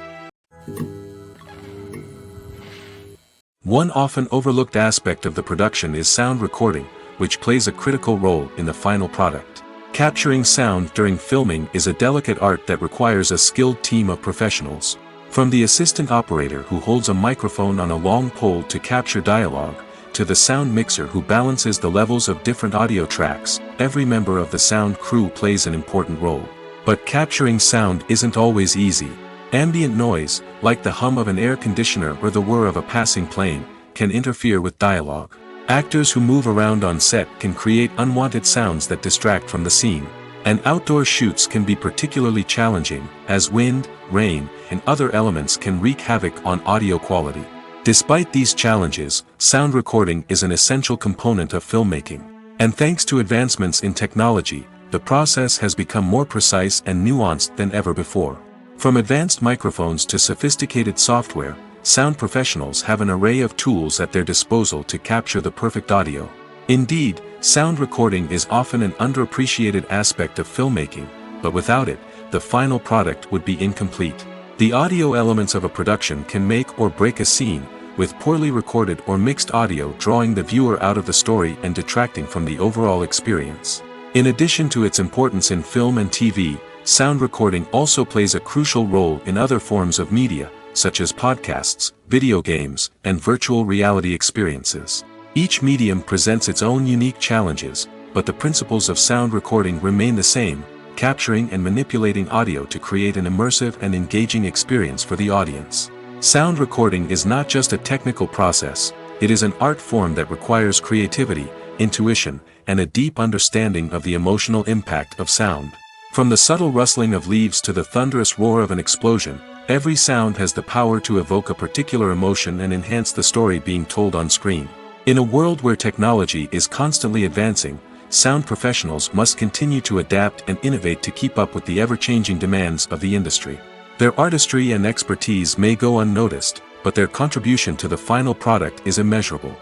S1: One often overlooked aspect of the production is sound recording, which plays a critical role in the final product. Capturing sound during filming is a delicate art that requires a skilled team of professionals. From the assistant operator who holds a microphone on a long pole to capture dialogue, to the sound mixer who balances the levels of different audio tracks, every member of the sound crew plays an important role. But capturing sound isn't always easy. Ambient noise, like the hum of an air conditioner or the whir of a passing plane, can interfere with dialogue. Actors who move around on set can create unwanted sounds that distract from the scene. And outdoor shoots can be particularly challenging, as wind, rain, and other elements can wreak havoc on audio quality. Despite these challenges, sound recording is an essential component of filmmaking. And thanks to advancements in technology, the process has become more precise and nuanced than ever before. From advanced microphones to sophisticated software, sound professionals have an array of tools at their disposal to capture the perfect audio. Indeed, sound recording is often an underappreciated aspect of filmmaking, but without it, the final product would be incomplete. The audio elements of a production can make or break a scene, with poorly recorded or mixed audio drawing the viewer out of the story and detracting from the overall experience. In addition to its importance in film and TV, sound recording also plays a crucial role in other forms of media, such as podcasts, video games, and virtual reality experiences. Each medium presents its own unique challenges, but the principles of sound recording remain the same, capturing and manipulating audio to create an immersive and engaging experience for the audience. Sound recording is not just a technical process, it is an art form that requires creativity, intuition, and a deep understanding of the emotional impact of sound. From the subtle rustling of leaves to the thunderous roar of an explosion, every sound has the power to evoke a particular emotion and enhance the story being told on screen. In a world where technology is constantly advancing, sound professionals must continue to adapt and innovate to keep up with the ever-changing demands of the industry. Their artistry and expertise may go unnoticed, but their contribution to the final product is immeasurable.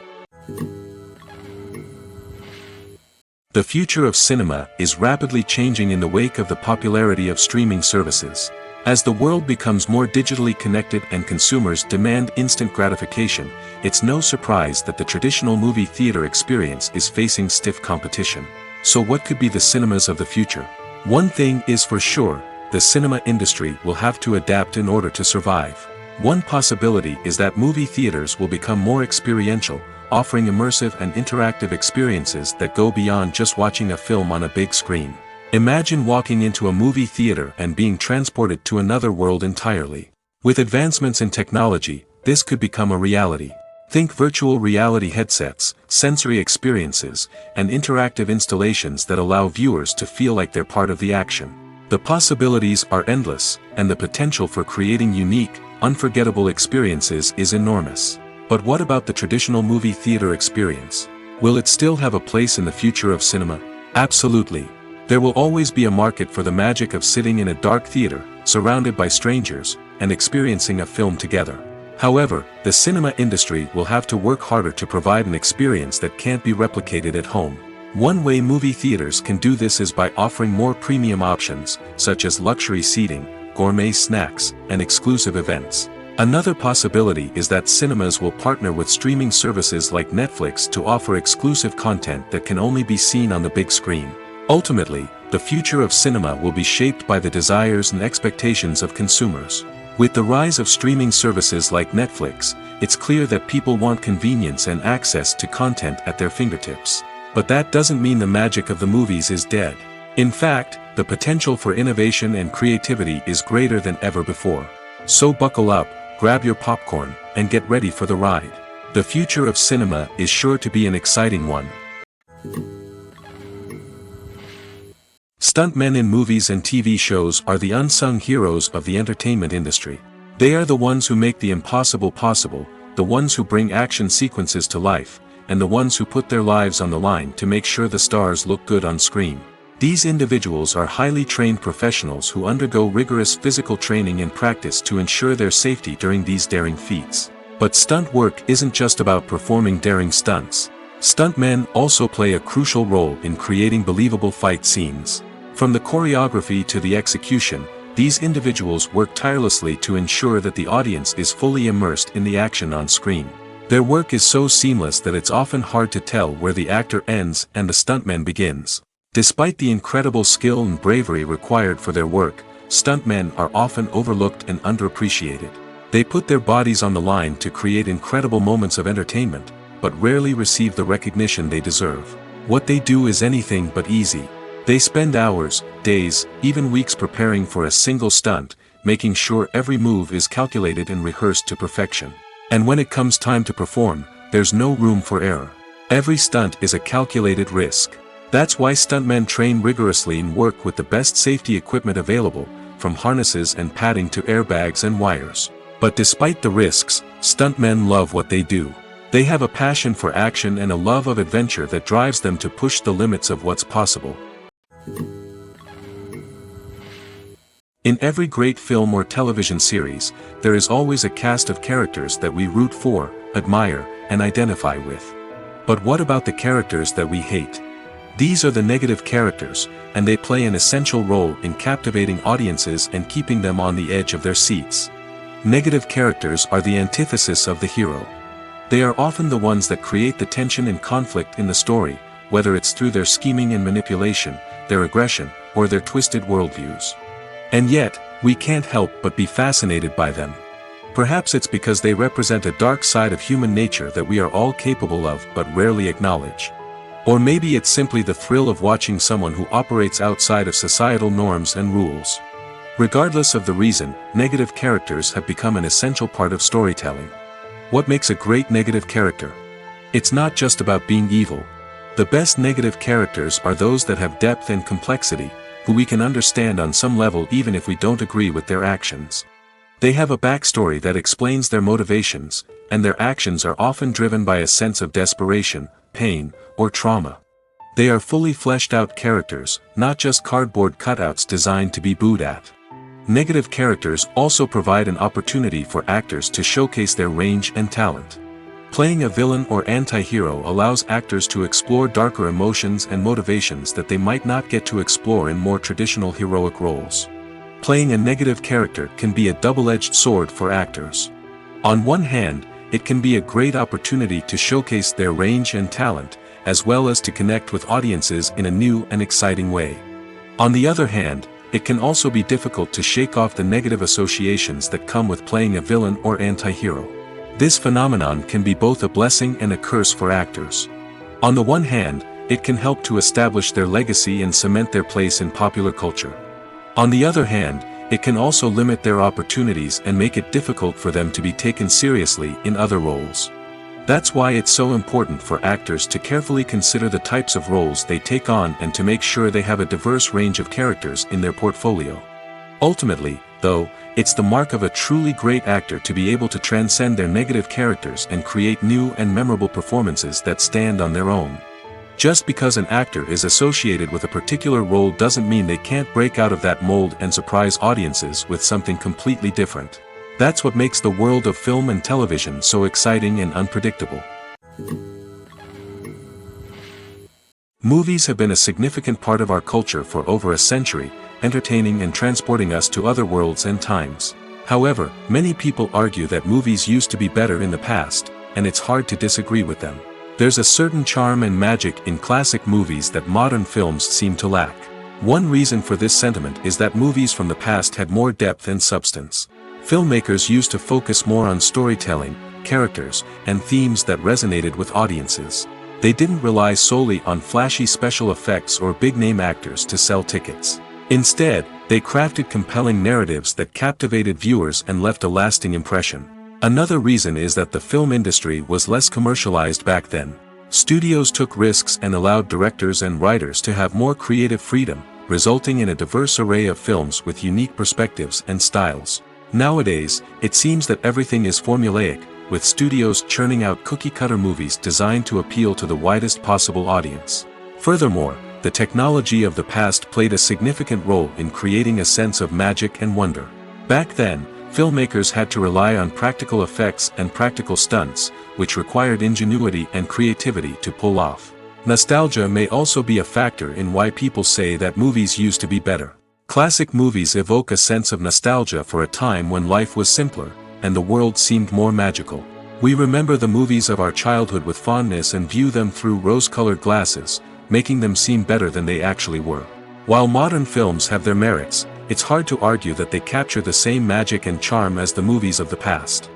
S1: The future of cinema is rapidly changing in the wake of the popularity of streaming services. As the world becomes more digitally connected and consumers demand instant gratification, it's no surprise that the traditional movie theater experience is facing stiff competition. So what could be the cinemas of the future? One thing is for sure, the cinema industry will have to adapt in order to survive. One possibility is that movie theaters will become more experiential, offering immersive and interactive experiences that go beyond just watching a film on a big screen. Imagine walking into a movie theater and being transported to another world entirely. With advancements in technology, this could become a reality. Think virtual reality headsets, sensory experiences, and interactive installations that allow viewers to feel like they're part of the action. The possibilities are endless, and the potential for creating unique, unforgettable experiences is enormous. But what about the traditional movie theater experience? Will it still have a place in the future of cinema? Absolutely. There will always be a market for the magic of sitting in a dark theater, surrounded by strangers, and experiencing a film together. However, the cinema industry will have to work harder to provide an experience that can't be replicated at home. One way movie theaters can do this is by offering more premium options, such as luxury seating, gourmet snacks, and exclusive events. Another possibility is that cinemas will partner with streaming services like Netflix to offer exclusive content that can only be seen on the big screen. Ultimately, the future of cinema will be shaped by the desires and expectations of consumers. With the rise of streaming services like Netflix, it's clear that people want convenience and access to content at their fingertips. But that doesn't mean the magic of the movies is dead. In fact, the potential for innovation and creativity is greater than ever before. So buckle up, grab your popcorn, and get ready for the ride. The future of cinema is sure to be an exciting one. Stuntmen in movies and TV shows are the unsung heroes of the entertainment industry. They are the ones who make the impossible possible, the ones who bring action sequences to life, and the ones who put their lives on the line to make sure the stars look good on screen. These individuals are highly trained professionals who undergo rigorous physical training and practice to ensure their safety during these daring feats. But stunt work isn't just about performing daring stunts. Stuntmen also play a crucial role in creating believable fight scenes. From the choreography to the execution, these individuals work tirelessly to ensure that the audience is fully immersed in the action on screen. Their work is so seamless that it's often hard to tell where the actor ends and the stuntman begins. Despite the incredible skill and bravery required for their work, stuntmen are often overlooked and underappreciated. They put their bodies on the line to create incredible moments of entertainment, but rarely receive the recognition they deserve. What they do is anything but easy. They spend hours, days, even weeks preparing for a single stunt, making sure every move is calculated and rehearsed to perfection. And when it comes time to perform, there's no room for error. Every stunt is a calculated risk. That's why stuntmen train rigorously and work with the best safety equipment available, from harnesses and padding to airbags and wires. But despite the risks, stuntmen love what they do. They have a passion for action and a love of adventure that drives them to push the limits of what's possible. In every great film or television series, there is always a cast of characters that we root for, admire, and identify with. But what about the characters that we hate? These are the negative characters, and they play an essential role in captivating audiences and keeping them on the edge of their seats. Negative characters are the antithesis of the hero. They are often the ones that create the tension and conflict in the story, whether it's through their scheming and manipulation, their aggression, or their twisted worldviews. And yet, we can't help but be fascinated by them. Perhaps it's because they represent a dark side of human nature that we are all capable of but rarely acknowledge. Or maybe it's simply the thrill of watching someone who operates outside of societal norms and rules. Regardless of the reason, negative characters have become an essential part of storytelling. What makes a great negative character? It's not just about being evil. The best negative characters are those that have depth and complexity, who we can understand on some level even if we don't agree with their actions. They have a backstory that explains their motivations, and their actions are often driven by a sense of desperation, pain, or trauma. They are fully fleshed out characters, not just cardboard cutouts designed to be booed at. Negative characters also provide an opportunity for actors to showcase their range and talent. Playing a villain or anti-hero allows actors to explore darker emotions and motivations that they might not get to explore in more traditional heroic roles. Playing a negative character can be a double-edged sword for actors. On one hand, it can be a great opportunity to showcase their range and talent, as well as to connect with audiences in a new and exciting way. On the other hand, it can also be difficult to shake off the negative associations that come with playing a villain or anti-hero. This phenomenon can be both a blessing and a curse for actors. On the one hand, it can help to establish their legacy and cement their place in popular culture. On the other hand, it can also limit their opportunities and make it difficult for them to be taken seriously in other roles. That's why it's so important for actors to carefully consider the types of roles they take on and to make sure they have a diverse range of characters in their portfolio. Ultimately, though, it's the mark of a truly great actor to be able to transcend their negative characters and create new and memorable performances that stand on their own. Just because an actor is associated with a particular role doesn't mean they can't break out of that mold and surprise audiences with something completely different. That's what makes the world of film and television so exciting and unpredictable. Movies have been a significant part of our culture for over a century, entertaining and transporting us to other worlds and times. However, many people argue that movies used to be better in the past, and it's hard to disagree with them. There's a certain charm and magic in classic movies that modern films seem to lack. One reason for this sentiment is that movies from the past had more depth and substance. Filmmakers used to focus more on storytelling, characters, and themes that resonated with audiences. They didn't rely solely on flashy special effects or big-name actors to sell tickets. Instead, they crafted compelling narratives that captivated viewers and left a lasting impression. Another reason is that the film industry was less commercialized back then. Studios took risks and allowed directors and writers to have more creative freedom, resulting in a diverse array of films with unique perspectives and styles. Nowadays, it seems that everything is formulaic, with studios churning out cookie-cutter movies designed to appeal to the widest possible audience. Furthermore, the technology of the past played a significant role in creating a sense of magic and wonder. Back then, filmmakers had to rely on practical effects and practical stunts, which required ingenuity and creativity to pull off. Nostalgia may also be a factor in why people say that movies used to be better. Classic movies evoke a sense of nostalgia for a time when life was simpler, and the world seemed more magical. We remember the movies of our childhood with fondness and view them through rose-colored glasses, making them seem better than they actually were. While modern films have their merits, it's hard to argue that they capture the same magic and charm as the movies of the past.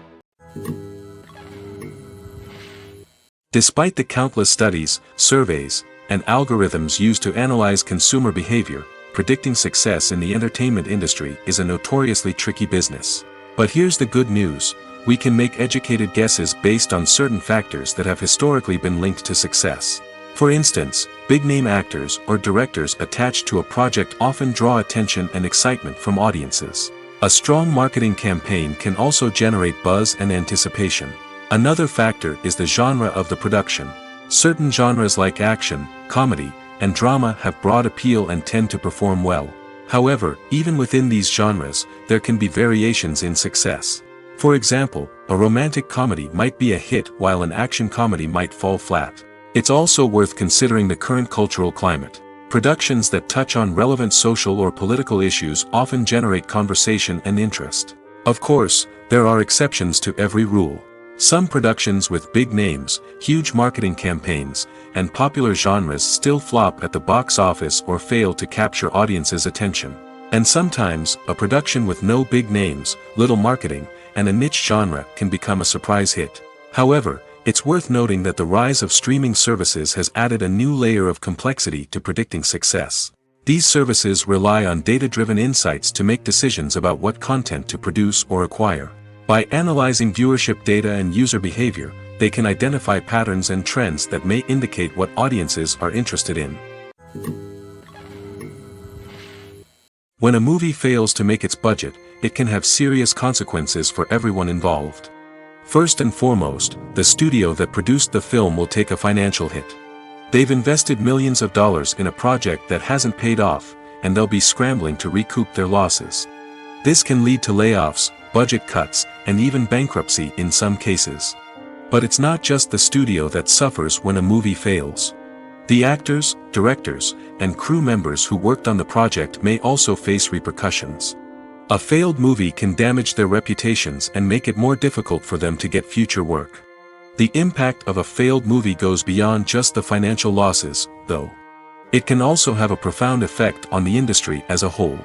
S1: Despite the countless studies, surveys, and algorithms used to analyze consumer behavior, predicting success in the entertainment industry is a notoriously tricky business. But here's the good news: we can make educated guesses based on certain factors that have historically been linked to success. For instance, big-name actors or directors attached to a project often draw attention and excitement from audiences. A strong marketing campaign can also generate buzz and anticipation. Another factor is the genre of the production. Certain genres like action, comedy, and drama have broad appeal and tend to perform well. However, even within these genres, there can be variations in success. For example, a romantic comedy might be a hit while an action comedy might fall flat. It's also worth considering the current cultural climate. Productions that touch on relevant social or political issues often generate conversation and interest. Of course, there are exceptions to every rule. Some productions with big names, huge marketing campaigns, and popular genres still flop at the box office or fail to capture audiences' attention. And sometimes, a production with no big names, little marketing, and a niche genre can become a surprise hit. However, it's worth noting that the rise of streaming services has added a new layer of complexity to predicting success. These services rely on data-driven insights to make decisions about what content to produce or acquire. By analyzing viewership data and user behavior, they can identify patterns and trends that may indicate what audiences are interested in. When a movie fails to make its budget, it can have serious consequences for everyone involved. First and foremost, the studio that produced the film will take a financial hit. They've invested millions of dollars in a project that hasn't paid off, and they'll be scrambling to recoup their losses. This can lead to layoffs, budget cuts, and even bankruptcy in some cases. But it's not just the studio that suffers when a movie fails. The actors, directors, and crew members who worked on the project may also face repercussions. A failed movie can damage their reputations and make it more difficult for them to get future work. The impact of a failed movie goes beyond just the financial losses, though. It can also have a profound effect on the industry as a whole.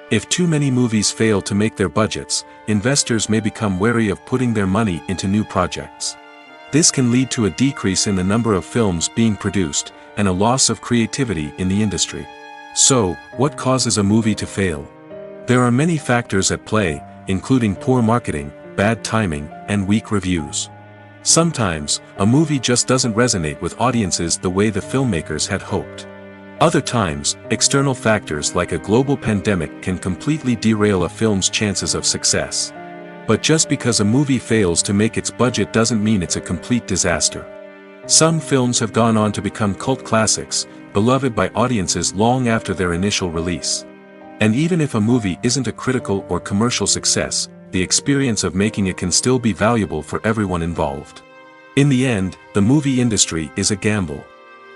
S1: If too many movies fail to make their budgets, investors may become wary of putting their money into new projects. This can lead to a decrease in the number of films being produced, and a loss of creativity in the industry. So, what causes a movie to fail? There are many factors at play, including poor marketing, bad timing, and weak reviews. Sometimes, a movie just doesn't resonate with audiences the way the filmmakers had hoped. Other times, external factors like a global pandemic can completely derail a film's chances of success. But just because a movie fails to make its budget doesn't mean it's a complete disaster. Some films have gone on to become cult classics, beloved by audiences long after their initial release. And even if a movie isn't a critical or commercial success, the experience of making it can still be valuable for everyone involved. In the end, the movie industry is a gamble.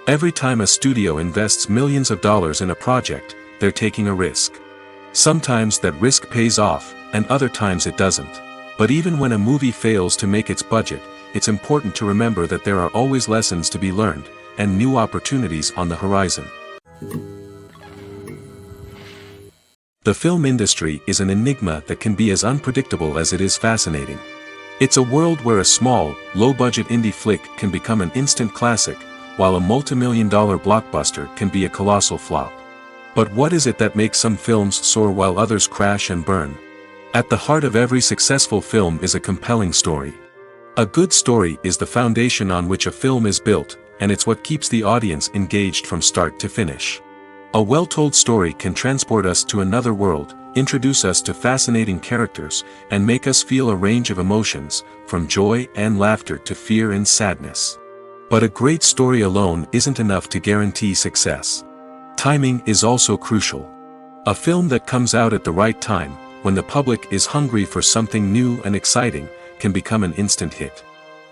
S1: Every time a studio invests millions of dollars in a project, they're taking a risk. Sometimes that risk pays off, and other times it doesn't. But even when a movie fails to make its budget, it's important to remember that there are always lessons to be learned, and new opportunities on the horizon. The film industry is an enigma that can be as unpredictable as it is fascinating. It's a world where a small, low-budget indie flick can become an instant classic, while a multi-million-dollar blockbuster can be a colossal flop. But what is it that makes some films soar while others crash and burn? At the heart of every successful film is a compelling story. A good story is the foundation on which a film is built, and it's what keeps the audience engaged from start to finish. A well-told story can transport us to another world, introduce us to fascinating characters, and make us feel a range of emotions, from joy and laughter to fear and sadness. But a great story alone isn't enough to guarantee success. Timing is also crucial. A film that comes out at the right time, when the public is hungry for something new and exciting, can become an instant hit.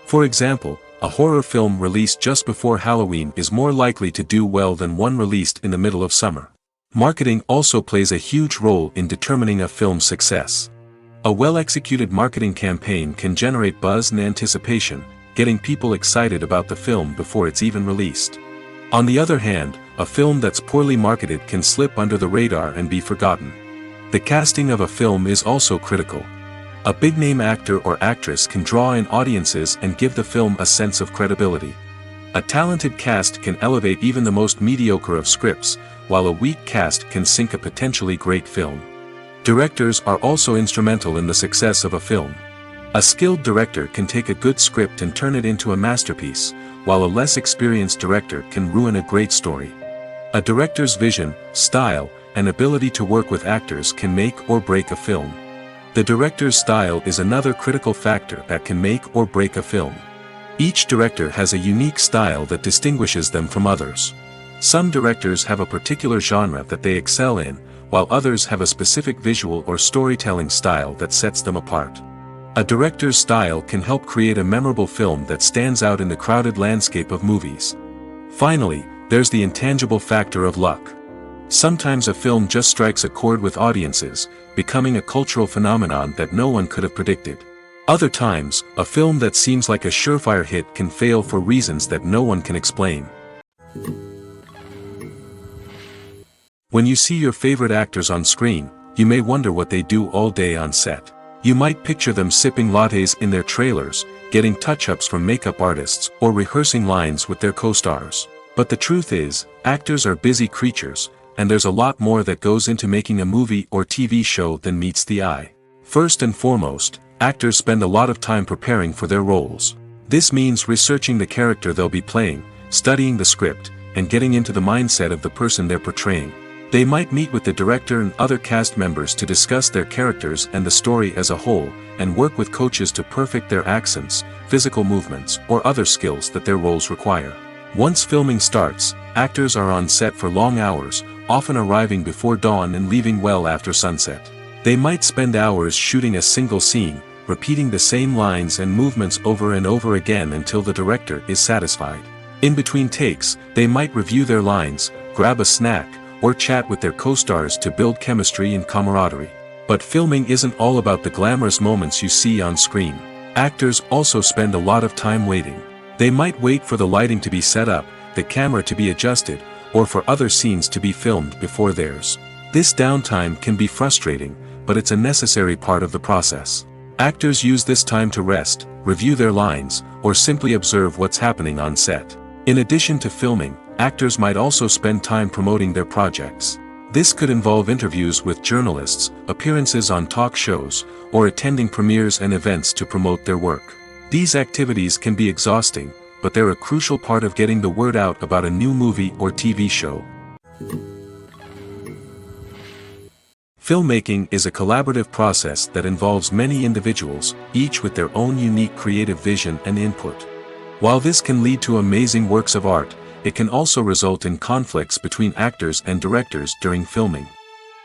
S1: For example, a horror film released just before Halloween is more likely to do well than one released in the middle of summer. Marketing also plays a huge role in determining a film's success. A well-executed marketing campaign can generate buzz and anticipation, getting people excited about the film before it's even released. On the other hand, a film that's poorly marketed can slip under the radar and be forgotten. The casting of a film is also critical. A big-name actor or actress can draw in audiences and give the film a sense of credibility. A talented cast can elevate even the most mediocre of scripts, while a weak cast can sink a potentially great film. Directors are also instrumental in the success of a film. A skilled director can take a good script and turn it into a masterpiece, while a less experienced director can ruin a great story. A director's vision, style, and ability to work with actors can make or break a film. The director's style is another critical factor that can make or break a film. Each director has a unique style that distinguishes them from others. Some directors have a particular genre that they excel in, while others have a specific visual or storytelling style that sets them apart. A director's style can help create a memorable film that stands out in the crowded landscape of movies. Finally, there's the intangible factor of luck. Sometimes a film just strikes a chord with audiences, becoming a cultural phenomenon that no one could have predicted. Other times, a film that seems like a surefire hit can fail for reasons that no one can explain. When you see your favorite actors on screen, you may wonder what they do all day on set. You might picture them sipping lattes in their trailers, getting touch-ups from makeup artists, or rehearsing lines with their co-stars. But the truth is, actors are busy creatures, and there's a lot more that goes into making a movie or TV show than meets the eye. First and foremost, actors spend a lot of time preparing for their roles. This means researching the character they'll be playing, studying the script, and getting into the mindset of the person they're portraying. They might meet with the director and other cast members to discuss their characters and the story as a whole, and work with coaches to perfect their accents, physical movements, or other skills that their roles require. Once filming starts, actors are on set for long hours, often arriving before dawn and leaving well after sunset. They might spend hours shooting a single scene, repeating the same lines and movements over and over again until the director is satisfied. In between takes, they might review their lines, grab a snack, or chat with their co-stars to build chemistry and camaraderie. But filming isn't all about the glamorous moments you see on screen. Actors also spend a lot of time waiting. They might wait for the lighting to be set up, the camera to be adjusted, or for other scenes to be filmed before theirs. This downtime can be frustrating, but it's a necessary part of the process. Actors use this time to rest, review their lines, or simply observe what's happening on set. In addition to filming, actors might also spend time promoting their projects. This could involve interviews with journalists, appearances on talk shows, or attending premieres and events to promote their work. These activities can be exhausting, but they're a crucial part of getting the word out about a new movie or TV show. Filmmaking is a collaborative process that involves many individuals, each with their own unique creative vision and input. While this can lead to amazing works of art, it can also result in conflicts between actors and directors during filming.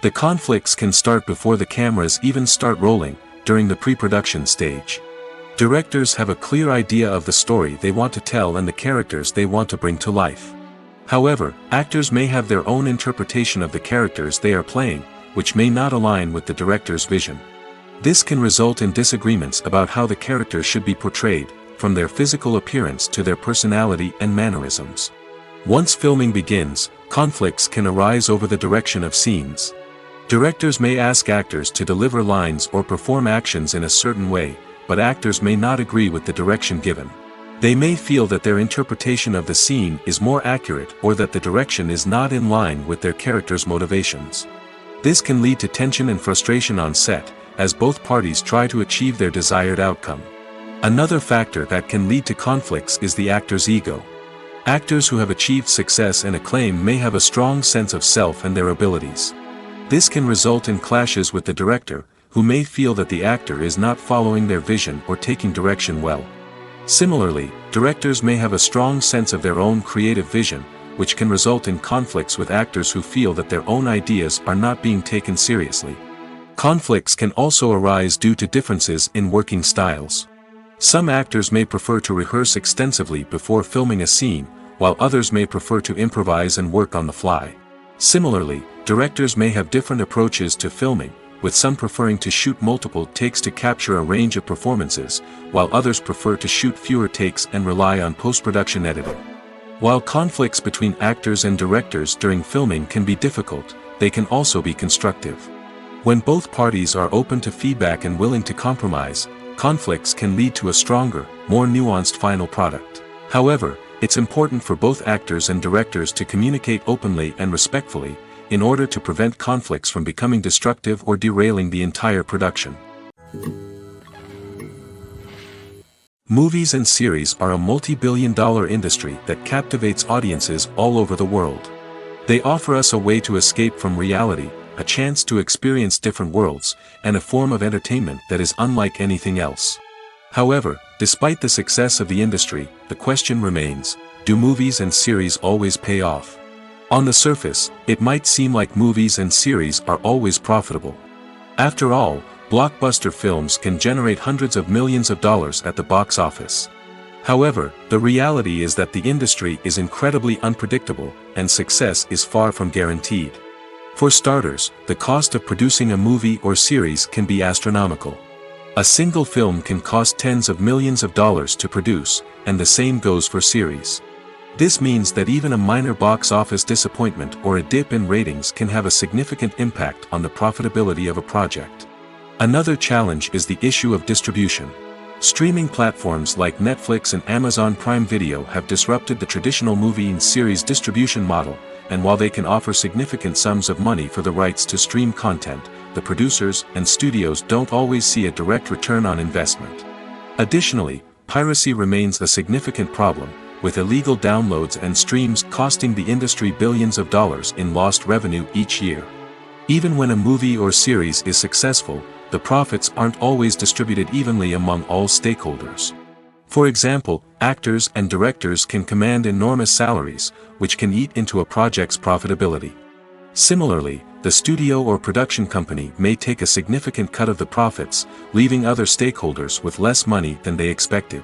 S1: The conflicts can start before the cameras even start rolling, during the pre-production stage. Directors have a clear idea of the story they want to tell and the characters they want to bring to life. However, actors may have their own interpretation of the characters they are playing, which may not align with the director's vision. This can result in disagreements about how the characters should be portrayed, from their physical appearance to their personality and mannerisms. Once filming begins, conflicts can arise over the direction of scenes. Directors may ask actors to deliver lines or perform actions in a certain way, but actors may not agree with the direction given. They may feel that their interpretation of the scene is more accurate or that the direction is not in line with their character's motivations. This can lead to tension and frustration on set, as both parties try to achieve their desired outcome. Another factor that can lead to conflicts is the actor's ego. Actors who have achieved success and acclaim may have a strong sense of self and their abilities. This can result in clashes with the director, who may feel that the actor is not following their vision or taking direction well. Similarly, directors may have a strong sense of their own creative vision, which can result in conflicts with actors who feel that their own ideas are not being taken seriously. Conflicts can also arise due to differences in working styles. Some actors may prefer to rehearse extensively before filming a scene, while others may prefer to improvise and work on the fly. Similarly, directors may have different approaches to filming, with some preferring to shoot multiple takes to capture a range of performances, while others prefer to shoot fewer takes and rely on post-production editing. While conflicts between actors and directors during filming can be difficult, they can also be constructive. When both parties are open to feedback and willing to compromise, conflicts can lead to a stronger, more nuanced final product. However, it's important for both actors and directors to communicate openly and respectfully, in order to prevent conflicts from becoming destructive or derailing the entire production. Movies and series are a multi-billion-dollar industry that captivates audiences all over the world. They offer us a way to escape from reality, a chance to experience different worlds, and a form of entertainment that is unlike anything else. However, despite the success of the industry, the question remains, do movies and series always pay off? On the surface, it might seem like movies and series are always profitable. After all, blockbuster films can generate hundreds of millions of dollars at the box office. However, the reality is that the industry is incredibly unpredictable, and success is far from guaranteed. For starters, the cost of producing a movie or series can be astronomical. A single film can cost tens of millions of dollars to produce, and the same goes for series. This means that even a minor box office disappointment or a dip in ratings can have a significant impact on the profitability of a project. Another challenge is the issue of distribution. Streaming platforms like Netflix and Amazon Prime Video have disrupted the traditional movie and series distribution model, and while they can offer significant sums of money for the rights to stream content, the producers and studios don't always see a direct return on investment. Additionally, piracy remains a significant problem, with illegal downloads and streams costing the industry billions of dollars in lost revenue each year. Even when a movie or series is successful, the profits aren't always distributed evenly among all stakeholders. For example, actors and directors can command enormous salaries, which can eat into a project's profitability. Similarly, the studio or production company may take a significant cut of the profits, leaving other stakeholders with less money than they expected.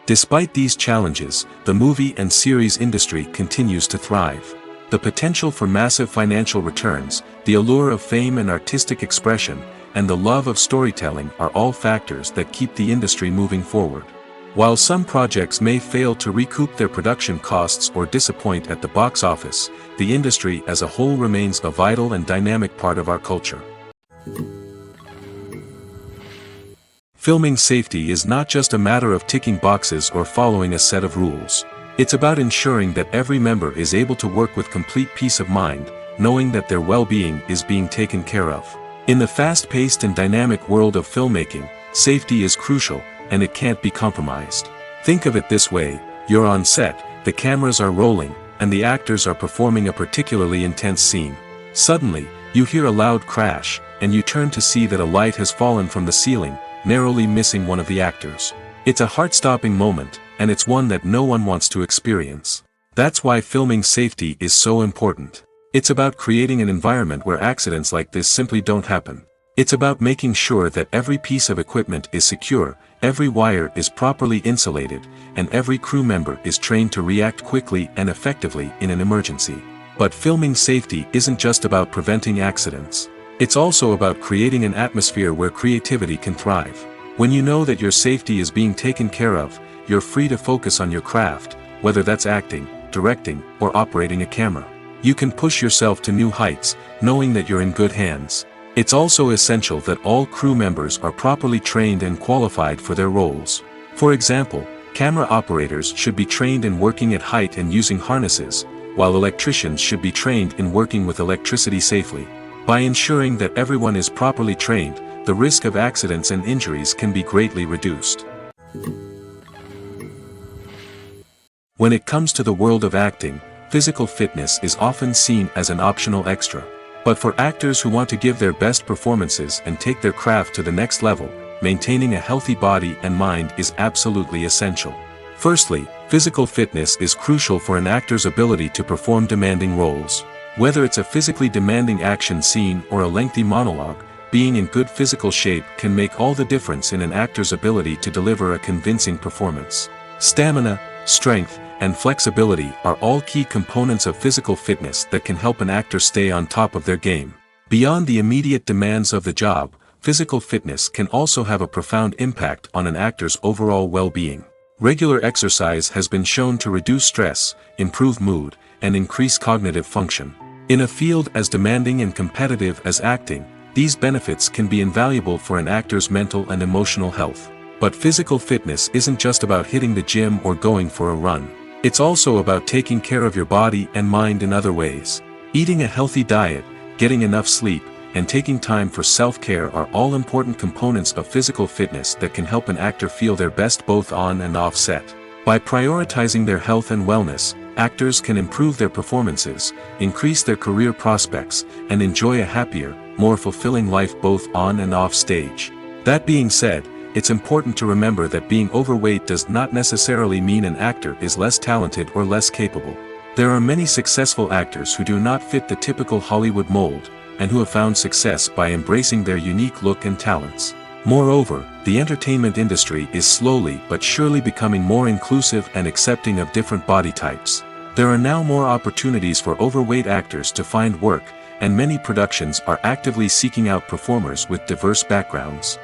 S1: Despite these challenges, the movie and series industry continues to thrive. The potential for massive financial returns, the allure of fame and artistic expression, and the love of storytelling are all factors that keep the industry moving forward. While some projects may fail to recoup their production costs or disappoint at the box office, the industry as a whole remains a vital and dynamic part of our culture. Filming safety is not just a matter of ticking boxes or following a set of rules. It's about ensuring that every member is able to work with complete peace of mind, knowing that their well-being is being taken care of. In the fast-paced and dynamic world of filmmaking, safety is crucial, and it can't be compromised. Think of it this way: you're on set, the cameras are rolling, and the actors are performing a particularly intense scene. Suddenly, you hear a loud crash, and you turn to see that a light has fallen from the ceiling, narrowly missing one of the actors. It's a heart-stopping moment, and it's one that no one wants to experience. That's why filming safety is so important. It's about creating an environment where accidents like this simply don't happen. It's about making sure that every piece of equipment is secure, every wire is properly insulated, and every crew member is trained to react quickly and effectively in an emergency. But filming safety isn't just about preventing accidents. It's also about creating an atmosphere where creativity can thrive. When you know that your safety is being taken care of, you're free to focus on your craft, whether that's acting, directing, or operating a camera. You can push yourself to new heights, knowing that you're in good hands. It's also essential that all crew members are properly trained and qualified for their roles. For example, camera operators should be trained in working at height and using harnesses, while electricians should be trained in working with electricity safely. By ensuring that everyone is properly trained, the risk of accidents and injuries can be greatly reduced. When it comes to the world of acting, physical fitness is often seen as an optional extra. But for actors who want to give their best performances and take their craft to the next level, maintaining a healthy body and mind is absolutely essential. Firstly, physical fitness is crucial for an actor's ability to perform demanding roles. Whether it's a physically demanding action scene or a lengthy monologue, being in good physical shape can make all the difference in an actor's ability to deliver a convincing performance. Stamina, strength, and flexibility are all key components of physical fitness that can help an actor stay on top of their game. Beyond the immediate demands of the job, physical fitness can also have a profound impact on an actor's overall well-being. Regular exercise has been shown to reduce stress, improve mood, and increase cognitive function. In a field as demanding and competitive as acting, these benefits can be invaluable for an actor's mental and emotional health. But physical fitness isn't just about hitting the gym or going for a run. It's also about taking care of your body and mind in other ways. Eating a healthy diet, getting enough sleep, and taking time for self-care are all important components of physical fitness that can help an actor feel their best both on and off set. By prioritizing their health and wellness, actors can improve their performances, increase their career prospects, and enjoy a happier, more fulfilling life both on and off stage. That being said, it's important to remember that being overweight does not necessarily mean an actor is less talented or less capable. There are many successful actors who do not fit the typical Hollywood mold, and who have found success by embracing their unique look and talents. Moreover, the entertainment industry is slowly but surely becoming more inclusive and accepting of different body types. There are now more opportunities for overweight actors to find work, and many productions are actively seeking out performers with diverse backgrounds.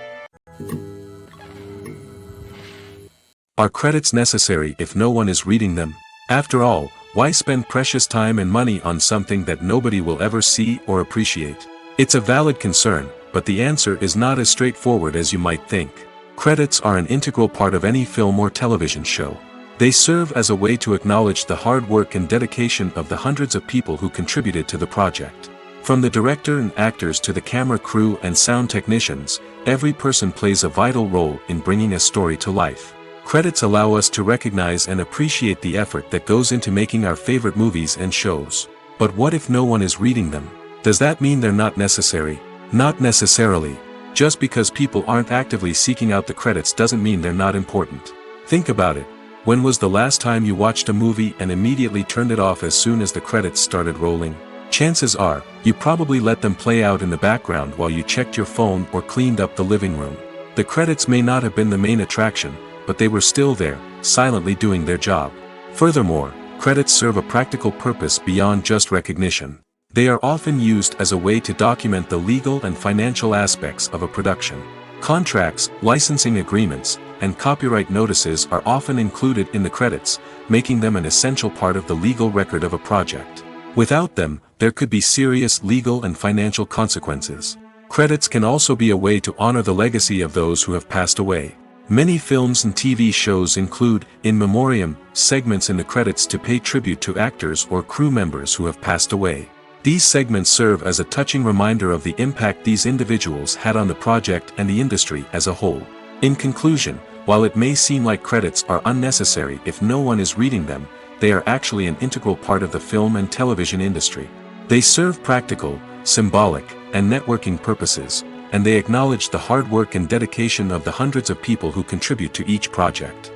S1: Are credits necessary if no one is reading them? After all, why spend precious time and money on something that nobody will ever see or appreciate? It's a valid concern, but the answer is not as straightforward as you might think. Credits are an integral part of any film or television show. They serve as a way to acknowledge the hard work and dedication of the hundreds of people who contributed to the project. From the director and actors to the camera crew and sound technicians, every person plays a vital role in bringing a story to life. Credits allow us to recognize and appreciate the effort that goes into making our favorite movies and shows. But what if no one is reading them? Does that mean they're not necessary? Not necessarily. Just because people aren't actively seeking out the credits doesn't mean they're not important. Think about it. When was the last time you watched a movie and immediately turned it off as soon as the credits started rolling? Chances are, you probably let them play out in the background while you checked your phone or cleaned up the living room. The credits may not have been the main attraction, but they were still there, silently doing their job. Furthermore, credits serve a practical purpose beyond just recognition. They are often used as a way to document the legal and financial aspects of a production. Contracts, licensing agreements, and copyright notices are often included in the credits, making them an essential part of the legal record of a project. Without them, there could be serious legal and financial consequences. Credits can also be a way to honor the legacy of those who have passed away. Many films and TV shows include, in memoriam, segments in the credits to pay tribute to actors or crew members who have passed away. These segments serve as a touching reminder of the impact these individuals had on the project and the industry as a whole. In conclusion, while it may seem like credits are unnecessary if no one is reading them, they are actually an integral part of the film and television industry. They serve practical, symbolic, and networking purposes, and they acknowledge the hard work and dedication of the hundreds of people who contribute to each project.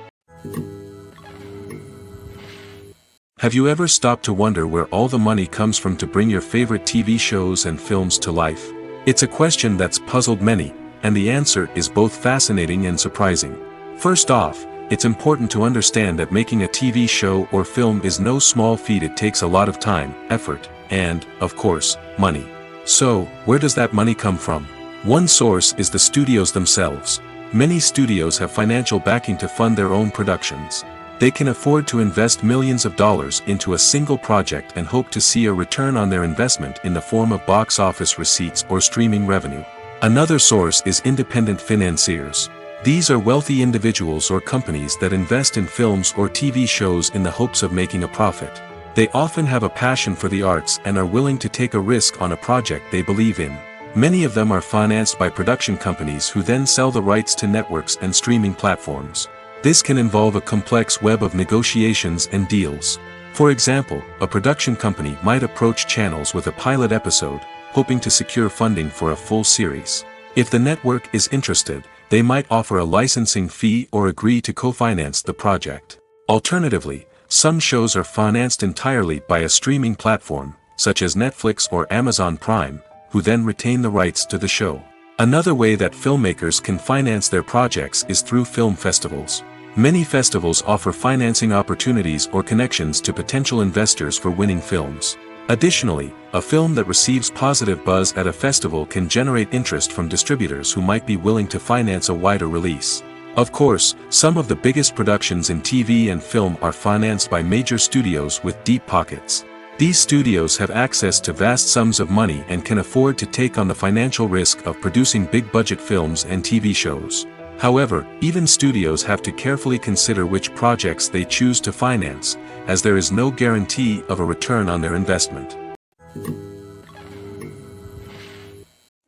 S1: Have you ever stopped to wonder where all the money comes from to bring your favorite TV shows and films to life? It's a question that's puzzled many, and the answer is both fascinating and surprising. First off, it's important to understand that making a TV show or film is no small feat. It takes a lot of time, effort, and, of course, money. So, where does that money come from? One source is the studios themselves. Many studios have financial backing to fund their own productions. They can afford to invest millions of dollars into a single project and hope to see a return on their investment in the form of box office receipts or streaming revenue. Another source is independent financiers. These are wealthy individuals or companies that invest in films or TV shows in the hopes of making a profit. They often have a passion for the arts and are willing to take a risk on a project they believe in. Many of them are financed by production companies who then sell the rights to networks and streaming platforms. This can involve a complex web of negotiations and deals. For example, a production company might approach channels with a pilot episode, hoping to secure funding for a full series. If the network is interested, they might offer a licensing fee or agree to co-finance the project. Alternatively, some shows are financed entirely by a streaming platform, such as Netflix or Amazon Prime, who then retain the rights to the show. Another way that filmmakers can finance their projects is through film festivals. Many festivals offer financing opportunities or connections to potential investors for winning films. Additionally, a film that receives positive buzz at a festival can generate interest from distributors who might be willing to finance a wider release. Of course, some of the biggest productions in TV and film are financed by major studios with deep pockets. These studios have access to vast sums of money and can afford to take on the financial risk of producing big-budget films and TV shows. However, even studios have to carefully consider which projects they choose to finance, as there is no guarantee of a return on their investment.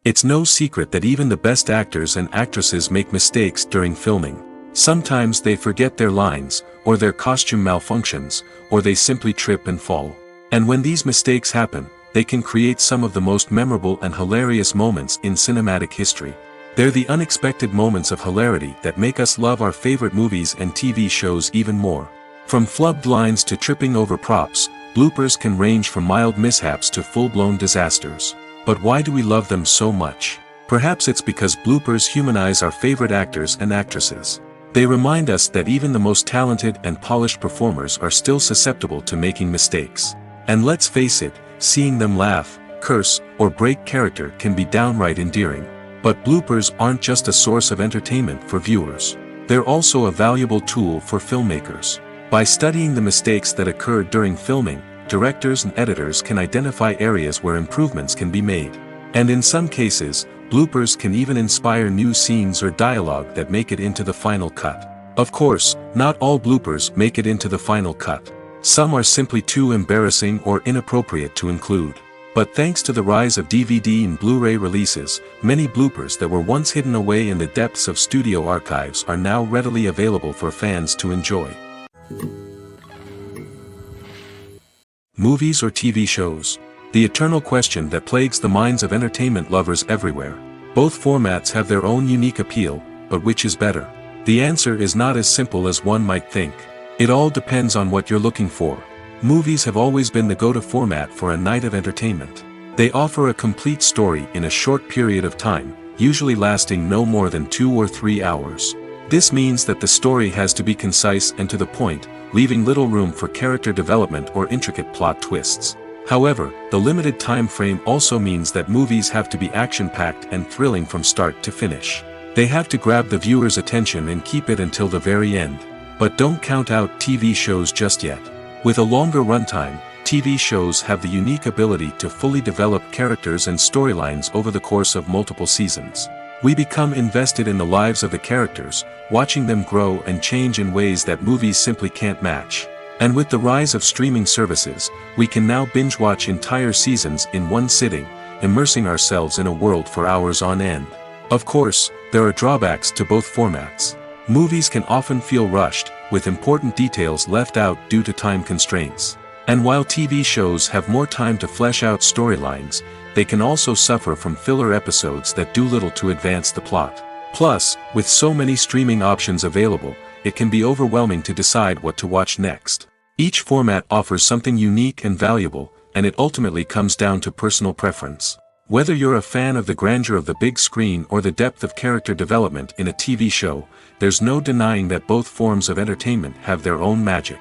S1: It's no secret that even the best actors and actresses make mistakes during filming. Sometimes they forget their lines, or their costume malfunctions, or they simply trip and fall. And when these mistakes happen, they can create some of the most memorable and hilarious moments in cinematic history. They're the unexpected moments of hilarity that make us love our favorite movies and TV shows even more. From flubbed lines to tripping over props, bloopers can range from mild mishaps to full-blown disasters. But why do we love them so much? Perhaps it's because bloopers humanize our favorite actors and actresses. They remind us that even the most talented and polished performers are still susceptible to making mistakes. And let's face it, seeing them laugh, curse, or break character can be downright endearing. But bloopers aren't just a source of entertainment for viewers. They're also a valuable tool for filmmakers. By studying the mistakes that occurred during filming, directors and editors can identify areas where improvements can be made. And in some cases, bloopers can even inspire new scenes or dialogue that make it into the final cut. Of course, not all bloopers make it into the final cut. Some are simply too embarrassing or inappropriate to include. But thanks to the rise of DVD and Blu-ray releases, many bloopers that were once hidden away in the depths of studio archives are now readily available for fans to enjoy. Movies or TV shows? The eternal question that plagues the minds of entertainment lovers everywhere. Both formats have their own unique appeal, but which is better? The answer is not as simple as one might think. It all depends on what you're looking for. Movies have always been the go-to format for a night of entertainment. They offer a complete story in a short period of time, usually lasting no more than 2 or 3 hours. This means that the story has to be concise and to the point, leaving little room for character development or intricate plot twists. However, the limited time frame also means that movies have to be action-packed and thrilling from start to finish. They have to grab the viewer's attention and keep it until the very end. But don't count out TV shows just yet. With a longer runtime, TV shows have the unique ability to fully develop characters and storylines over the course of multiple seasons. We become invested in the lives of the characters, watching them grow and change in ways that movies simply can't match. And with the rise of streaming services, we can now binge-watch entire seasons in one sitting, immersing ourselves in a world for hours on end. Of course, there are drawbacks to both formats. Movies can often feel rushed, with important details left out due to time constraints. And while TV shows have more time to flesh out storylines, they can also suffer from filler episodes that do little to advance the plot. Plus, with so many streaming options available, it can be overwhelming to decide what to watch next. Each format offers something unique and valuable, and it ultimately comes down to personal preference. Whether you're a fan of the grandeur of the big screen or the depth of character development in a TV show, there's no denying that both forms of entertainment have their own magic.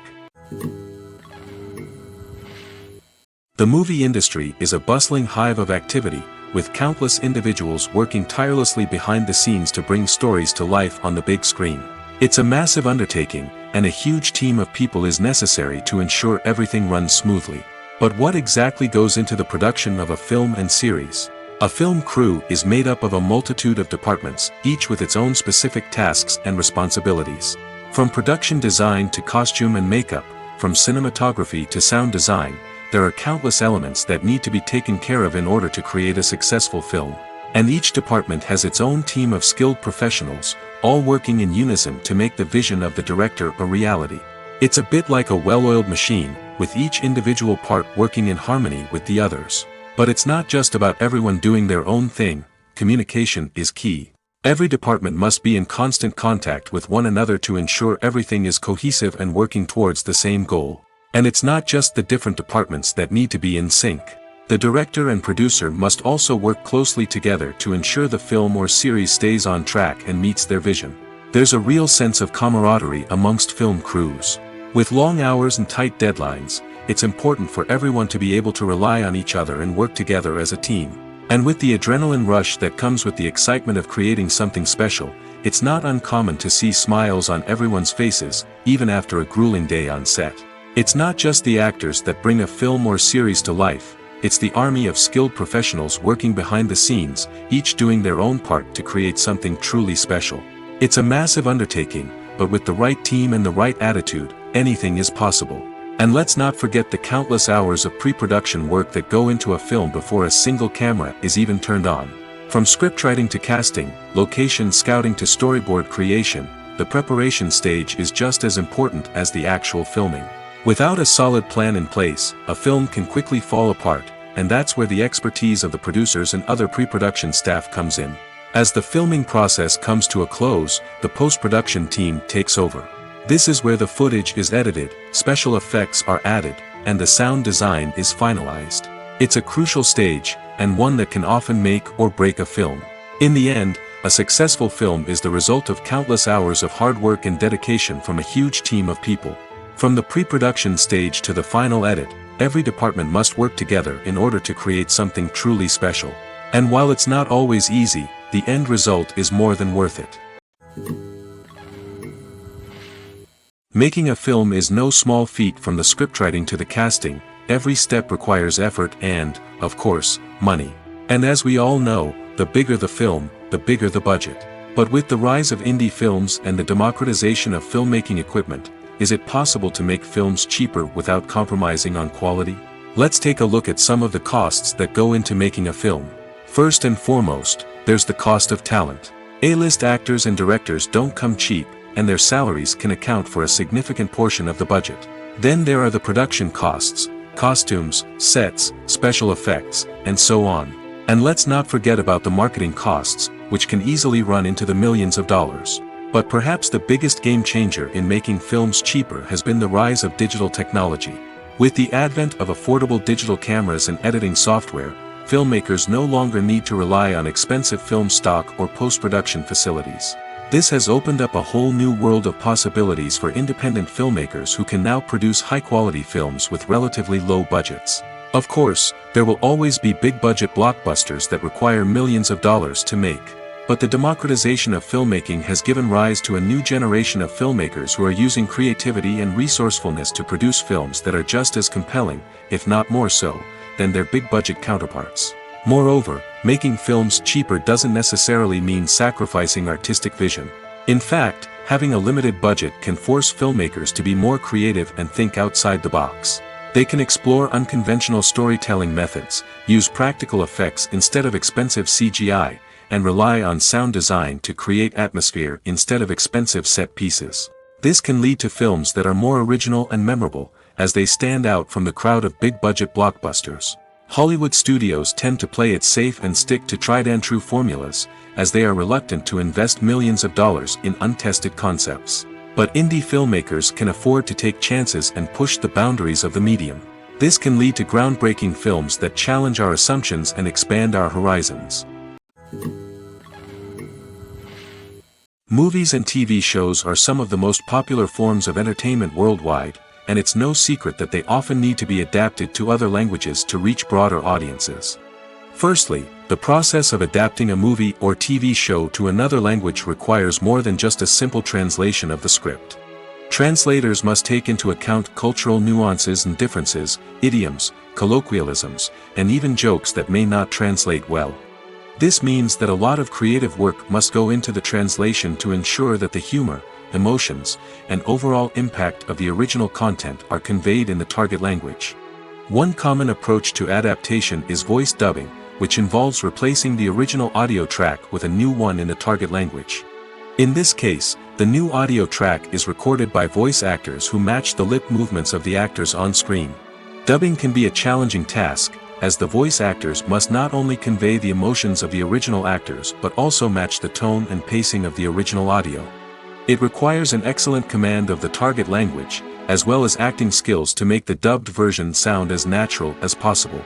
S1: The movie industry is a bustling hive of activity, with countless individuals working tirelessly behind the scenes to bring stories to life on the big screen. It's a massive undertaking, and a huge team of people is necessary to ensure everything runs smoothly. But what exactly goes into the production of a film and series? A film crew is made up of a multitude of departments, each with its own specific tasks and responsibilities. From production design to costume and makeup, from cinematography to sound design, there are countless elements that need to be taken care of in order to create a successful film. And each department has its own team of skilled professionals, all working in unison to make the vision of the director a reality. It's a bit like a well-oiled machine, with each individual part working in harmony with the others. But it's not just about everyone doing their own thing. Communication is key. Every department must be in constant contact with one another to ensure everything is cohesive and working towards the same goal. And it's not just the different departments that need to be in sync. The director and producer must also work closely together to ensure the film or series stays on track and meets their vision. There's a real sense of camaraderie amongst film crews. With long hours and tight deadlines, it's important for everyone to be able to rely on each other and work together as a team. And with the adrenaline rush that comes with the excitement of creating something special, it's not uncommon to see smiles on everyone's faces, even after a grueling day on set. It's not just the actors that bring a film or series to life, it's the army of skilled professionals working behind the scenes, each doing their own part to create something truly special. It's a massive undertaking, but with the right team and the right attitude, anything is possible. And let's not forget the countless hours of pre-production work that go into a film before a single camera is even turned on. From scriptwriting to casting, location scouting to storyboard creation, the preparation stage is just as important as the actual filming. Without a solid plan in place, a film can quickly fall apart, and that's where the expertise of the producers and other pre-production staff comes in. As the filming process comes to a close, the post-production team takes over. This is where the footage is edited, special effects are added, and the sound design is finalized. It's a crucial stage, and one that can often make or break a film. In the end, a successful film is the result of countless hours of hard work and dedication from a huge team of people. From the pre-production stage to the final edit, every department must work together in order to create something truly special. And while it's not always easy, the end result is more than worth it. Making a film is no small feat. From the scriptwriting to the casting, every step requires effort and, of course, money. And as we all know, the bigger the film, the bigger the budget. But with the rise of indie films and the democratization of filmmaking equipment, is it possible to make films cheaper without compromising on quality? Let's take a look at some of the costs that go into making a film. First and foremost, there's the cost of talent. A-list actors and directors don't come cheap, and their salaries can account for a significant portion of the budget. Then there are the production costs, costumes, sets, special effects, and so on. And let's not forget about the marketing costs, which can easily run into the millions of dollars. But perhaps the biggest game changer in making films cheaper has been the rise of digital technology. With the advent of affordable digital cameras and editing software, filmmakers no longer need to rely on expensive film stock or post-production facilities. This has opened up a whole new world of possibilities for independent filmmakers who can now produce high-quality films with relatively low budgets. Of course, there will always be big-budget blockbusters that require millions of dollars to make. But the democratization of filmmaking has given rise to a new generation of filmmakers who are using creativity and resourcefulness to produce films that are just as compelling, if not more so, than their big-budget counterparts. Moreover, making films cheaper doesn't necessarily mean sacrificing artistic vision. In fact, having a limited budget can force filmmakers to be more creative and think outside the box. They can explore unconventional storytelling methods, use practical effects instead of expensive CGI, and rely on sound design to create atmosphere instead of expensive set pieces. This can lead to films that are more original and memorable, as they stand out from the crowd of big-budget blockbusters. Hollywood studios tend to play it safe and stick to tried-and-true formulas, as they are reluctant to invest millions of dollars in untested concepts. But indie filmmakers can afford to take chances and push the boundaries of the medium. This can lead to groundbreaking films that challenge our assumptions and expand our horizons. Movies and TV shows are some of the most popular forms of entertainment worldwide, and it's no secret that they often need to be adapted to other languages to reach broader audiences. Firstly, the process of adapting a movie or TV show to another language requires more than just a simple translation of the script. Translators must take into account cultural nuances and differences, idioms, colloquialisms, and even jokes that may not translate well. This means that a lot of creative work must go into the translation to ensure that the humor, emotions, and overall impact of the original content are conveyed in the target language. One common approach to adaptation is voice dubbing, which involves replacing the original audio track with a new one in the target language. In this case, the new audio track is recorded by voice actors who match the lip movements of the actors on screen. Dubbing can be a challenging task, as the voice actors must not only convey the emotions of the original actors but also match the tone and pacing of the original audio. It requires an excellent command of the target language, as well as acting skills to make the dubbed version sound as natural as possible.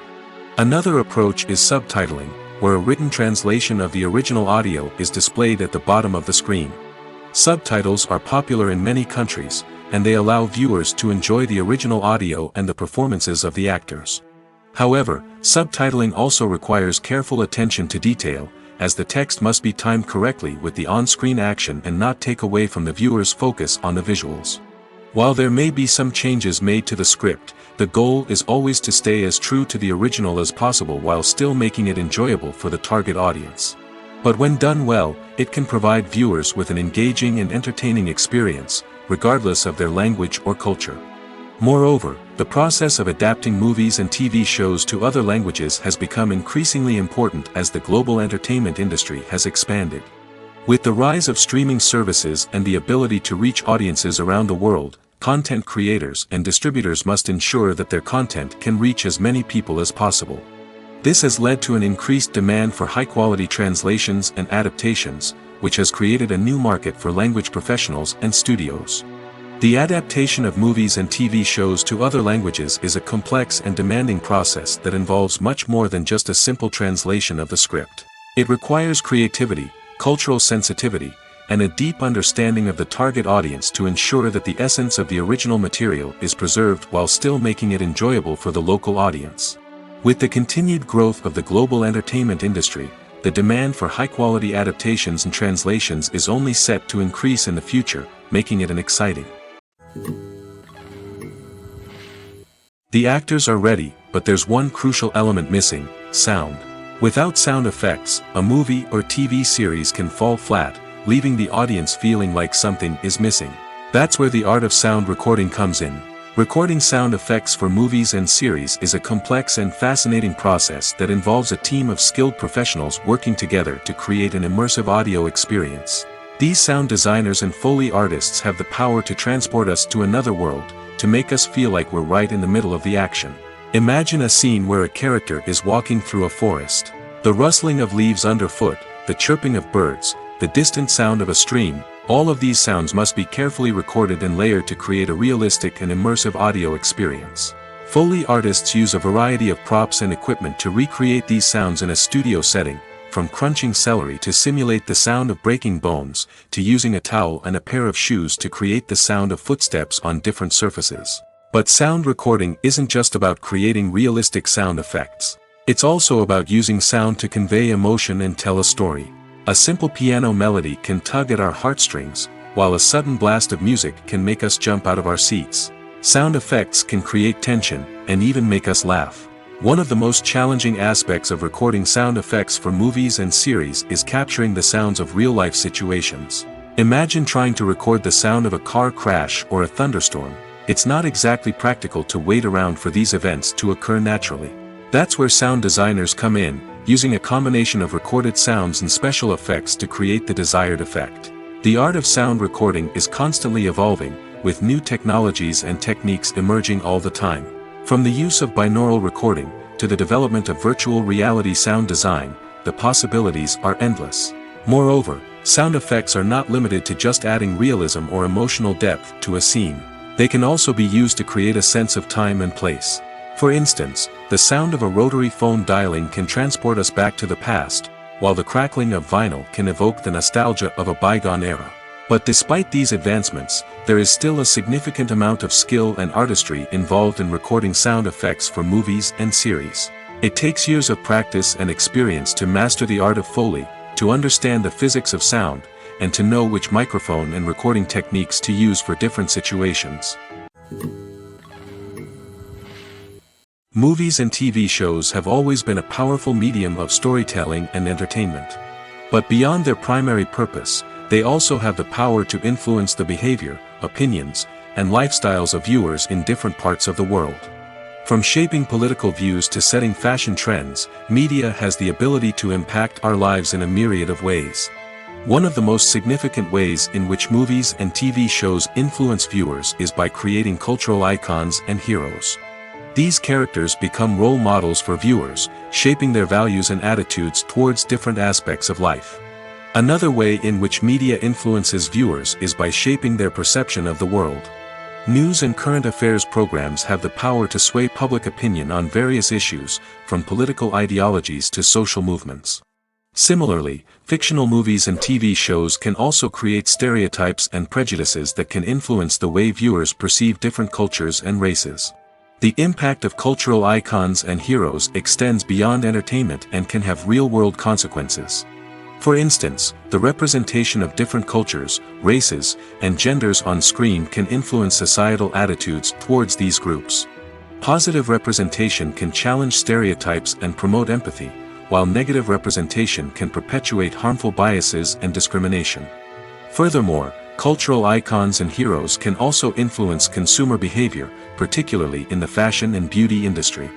S1: Another approach is subtitling, where a written translation of the original audio is displayed at the bottom of the screen. Subtitles are popular in many countries, and they allow viewers to enjoy the original audio and the performances of the actors. However, subtitling also requires careful attention to detail, as the text must be timed correctly with the on-screen action and not take away from the viewer's focus on the visuals. While there may be some changes made to the script, the goal is always to stay as true to the original as possible while still making it enjoyable for the target audience. But when done well, it can provide viewers with an engaging and entertaining experience, regardless of their language or culture. Moreover, the process of adapting movies and TV shows to other languages has become increasingly important as the global entertainment industry has expanded. With the rise of streaming services and the ability to reach audiences around the world, content creators and distributors must ensure that their content can reach as many people as possible. This has led to an increased demand for high-quality translations and adaptations, which has created a new market for language professionals and studios. The adaptation of movies and TV shows to other languages is a complex and demanding process that involves much more than just a simple translation of the script. It requires creativity, cultural sensitivity, and a deep understanding of the target audience to ensure that the essence of the original material is preserved while still making it enjoyable for the local audience. With the continued growth of the global entertainment industry, the demand for high-quality adaptations and translations is only set to increase in the future, making it an exciting. The actors are ready, but there's one crucial element missing: sound. Without sound effects, a movie or TV series can fall flat, leaving the audience feeling like something is missing. That's where the art of sound recording comes in. Recording sound effects for movies and series is a complex and fascinating process that involves a team of skilled professionals working together to create an immersive audio experience. These sound designers and Foley artists have the power to transport us to another world, to make us feel like we're right in the middle of the action. Imagine a scene where a character is walking through a forest. The rustling of leaves underfoot, the chirping of birds, the distant sound of a stream, all of these sounds must be carefully recorded and layered to create a realistic and immersive audio experience. Foley artists use a variety of props and equipment to recreate these sounds in a studio setting, from crunching celery to simulate the sound of breaking bones, to using a towel and a pair of shoes to create the sound of footsteps on different surfaces. But sound recording isn't just about creating realistic sound effects. It's also about using sound to convey emotion and tell a story. A simple piano melody can tug at our heartstrings, while a sudden blast of music can make us jump out of our seats. Sound effects can create tension, and even make us laugh. One of the most challenging aspects of recording sound effects for movies and series is capturing the sounds of real-life situations. Imagine trying to record the sound of a car crash or a thunderstorm. It's not exactly practical to wait around for these events to occur naturally. That's where sound designers come in, using a combination of recorded sounds and special effects to create the desired effect. The art of sound recording is constantly evolving, with new technologies and techniques emerging all the time. From the use of binaural recording, to the development of virtual reality sound design, the possibilities are endless. Moreover, Sound effects are not limited to just adding realism or emotional depth to a scene. They can also be used to create a sense of time and place. For instance, the sound of a rotary phone dialing can transport us back to the past, while the crackling of vinyl can evoke the nostalgia of a bygone era. But despite these advancements, there is still a significant amount of skill and artistry involved in recording sound effects for movies and series. It takes years of practice and experience to master the art of Foley, to understand the physics of sound, and to know which microphone and recording techniques to use for different situations. Movies and TV shows have always been a powerful medium of storytelling and entertainment. But beyond their primary purpose, they also have the power to influence the behavior, opinions, and lifestyles of viewers in different parts of the world. From shaping political views to setting fashion trends, media has the ability to impact our lives in a myriad of ways. One of the most significant ways in which movies and TV shows influence viewers is by creating cultural icons and heroes. These characters become role models for viewers, shaping their values and attitudes towards different aspects of life. Another way in which media influences viewers is by shaping their perception of the world. News and current affairs programs have the power to sway public opinion on various issues, from political ideologies to social movements. Similarly, fictional movies and TV shows can also create stereotypes and prejudices that can influence the way viewers perceive different cultures and races. The impact of cultural icons and heroes extends beyond entertainment and can have real-world consequences. For instance, the representation of different cultures, races, and genders on screen can influence societal attitudes towards these groups. Positive representation can challenge stereotypes and promote empathy, while negative representation can perpetuate harmful biases and discrimination. Furthermore, cultural icons and heroes can also influence consumer behavior, particularly in the fashion and beauty industry.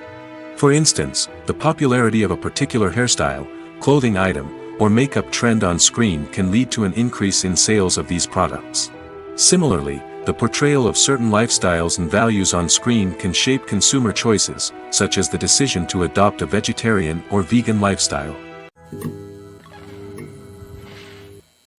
S1: For instance, the popularity of a particular hairstyle, clothing item, or makeup trend on screen can lead to an increase in sales of these products. Similarly, the portrayal of certain lifestyles and values on screen can shape consumer choices, such as the decision to adopt a vegetarian or vegan lifestyle.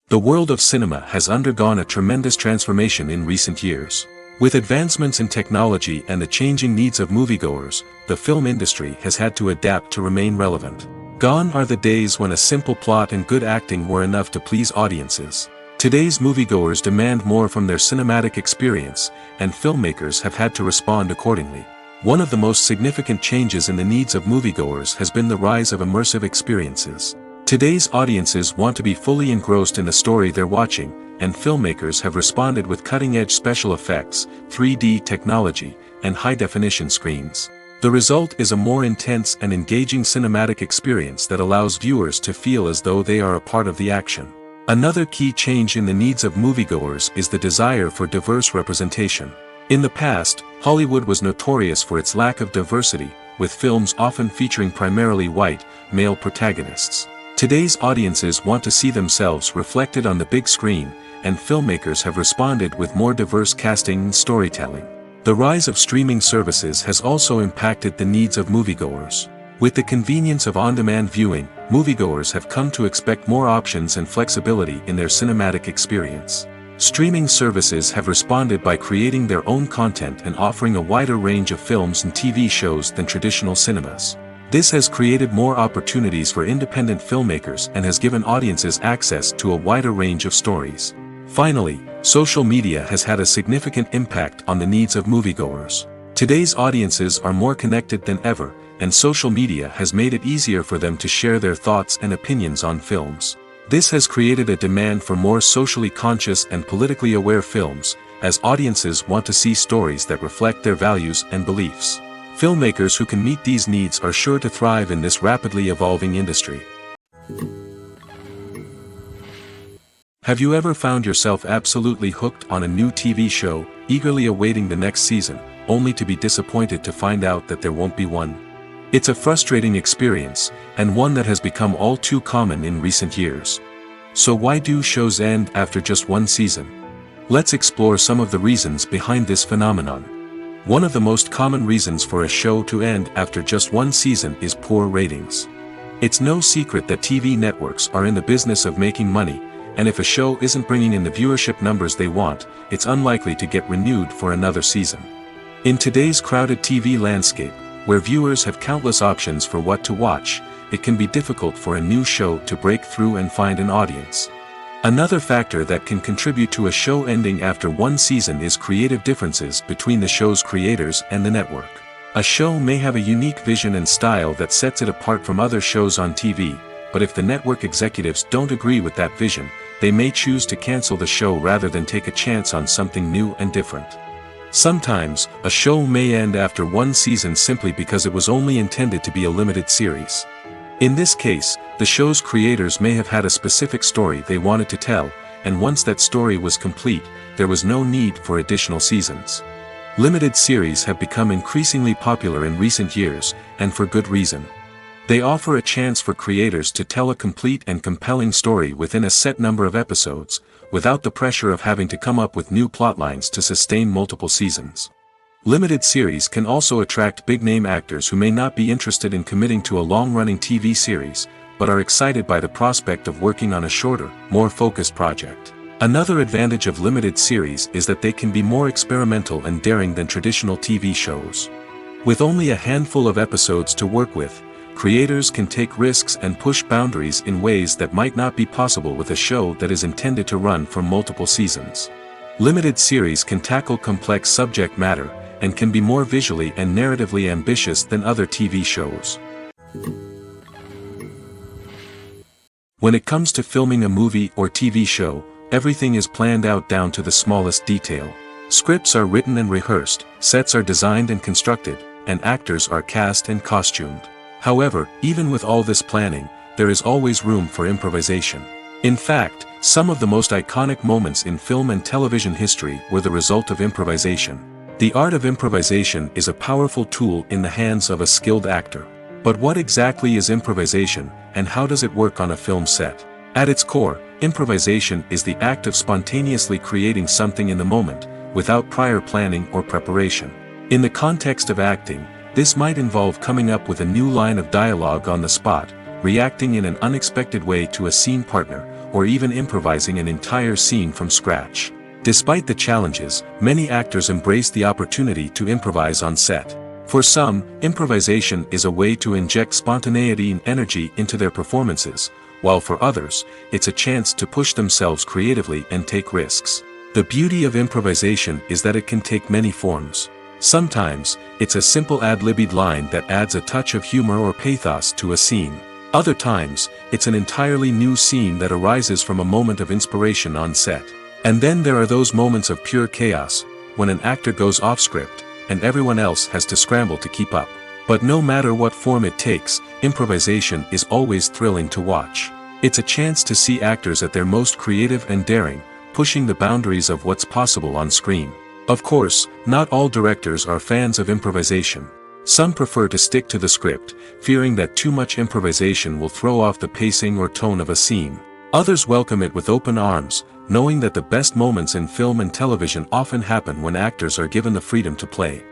S1: The world of cinema has undergone a tremendous transformation in recent years. With advancements in technology and the changing needs of moviegoers, the film industry has had to adapt to remain relevant. Gone are the days when a simple plot and good acting were enough to please audiences. Today's moviegoers demand more from their cinematic experience, and filmmakers have had to respond accordingly. One of the most significant changes in the needs of moviegoers has been the rise of immersive experiences. Today's audiences want to be fully engrossed in the story they're watching, and filmmakers have responded with cutting-edge special effects, 3D technology, and high-definition screens. The result is a more intense and engaging cinematic experience that allows viewers to feel as though they are a part of the action. Another key change in the needs of moviegoers is the desire for diverse representation. In the past, Hollywood was notorious for its lack of diversity, with films often featuring primarily white, male protagonists. Today's audiences want to see themselves reflected on the big screen, and filmmakers have responded with more diverse casting and storytelling. The rise of streaming services has also impacted the needs of moviegoers. With the convenience of on-demand viewing, moviegoers have come to expect more options and flexibility in their cinematic experience. Streaming services have responded by creating their own content and offering a wider range of films and TV shows than traditional cinemas. This has created more opportunities for independent filmmakers and has given audiences access to a wider range of stories. Finally, social media has had a significant impact on the needs of moviegoers. Today's audiences are more connected than ever, and social media has made it easier for them to share their thoughts and opinions on films. This has created a demand for more socially conscious and politically aware films, as audiences want to see stories that reflect their values and beliefs. Filmmakers who can meet these needs are sure to thrive in this rapidly evolving industry. Have you ever found yourself absolutely hooked on a new TV show, eagerly awaiting the next season, only to be disappointed to find out that there won't be one? It's a frustrating experience, and one that has become all too common in recent years. So why do shows end after just one season? Let's explore some of the reasons behind this phenomenon. One of the most common reasons for a show to end after just one season is poor ratings. It's no secret that TV networks are in the business of making money, and if a show isn't bringing in the viewership numbers they want, it's unlikely to get renewed for another season. In today's crowded TV landscape, where viewers have countless options for what to watch, it can be difficult for a new show to break through and find an audience. Another factor that can contribute to a show ending after one season is creative differences between the show's creators and the network. A show may have a unique vision and style that sets it apart from other shows on TV, but if the network executives don't agree with that vision, they may choose to cancel the show rather than take a chance on something new and different. Sometimes, a show may end after one season simply because it was only intended to be a limited series. In this case, the show's creators may have had a specific story they wanted to tell, and once that story was complete, there was no need for additional seasons. Limited series have become increasingly popular in recent years, and for good reason. They offer a chance for creators to tell a complete and compelling story within a set number of episodes, without the pressure of having to come up with new plotlines to sustain multiple seasons. Limited series can also attract big-name actors who may not be interested in committing to a long-running TV series, but are excited by the prospect of working on a shorter, more focused project. Another advantage of limited series is that they can be more experimental and daring than traditional TV shows. With only a handful of episodes to work with, creators can take risks and push boundaries in ways that might not be possible with a show that is intended to run for multiple seasons. Limited series can tackle complex subject matter, and can be more visually and narratively ambitious than other TV shows. When it comes to filming a movie or TV show, everything is planned out down to the smallest detail. Scripts are written and rehearsed, sets are designed and constructed, and actors are cast and costumed. However, even with all this planning, there is always room for improvisation. In fact, some of the most iconic moments in film and television history were the result of improvisation. The art of improvisation is a powerful tool in the hands of a skilled actor. But what exactly is improvisation, and how does it work on a film set? At its core, improvisation is the act of spontaneously creating something in the moment, without prior planning or preparation. In the context of acting, this might involve coming up with a new line of dialogue on the spot, reacting in an unexpected way to a scene partner, or even improvising an entire scene from scratch. Despite the challenges, many actors embrace the opportunity to improvise on set. For some, improvisation is a way to inject spontaneity and energy into their performances, while for others, it's a chance to push themselves creatively and take risks. The beauty of improvisation is that it can take many forms. Sometimes, it's a simple ad-libbed line that adds a touch of humor or pathos to a scene. Other times, it's an entirely new scene that arises from a moment of inspiration on set. And then there are those moments of pure chaos, when an actor goes off script, and everyone else has to scramble to keep up. But no matter what form it takes, improvisation is always thrilling to watch. It's a chance to see actors at their most creative and daring, pushing the boundaries of what's possible on screen. Of course, not all directors are fans of improvisation. Some prefer to stick to the script, fearing that too much improvisation will throw off the pacing or tone of a scene. Others welcome it with open arms, knowing that the best moments in film and television often happen when actors are given the freedom to play.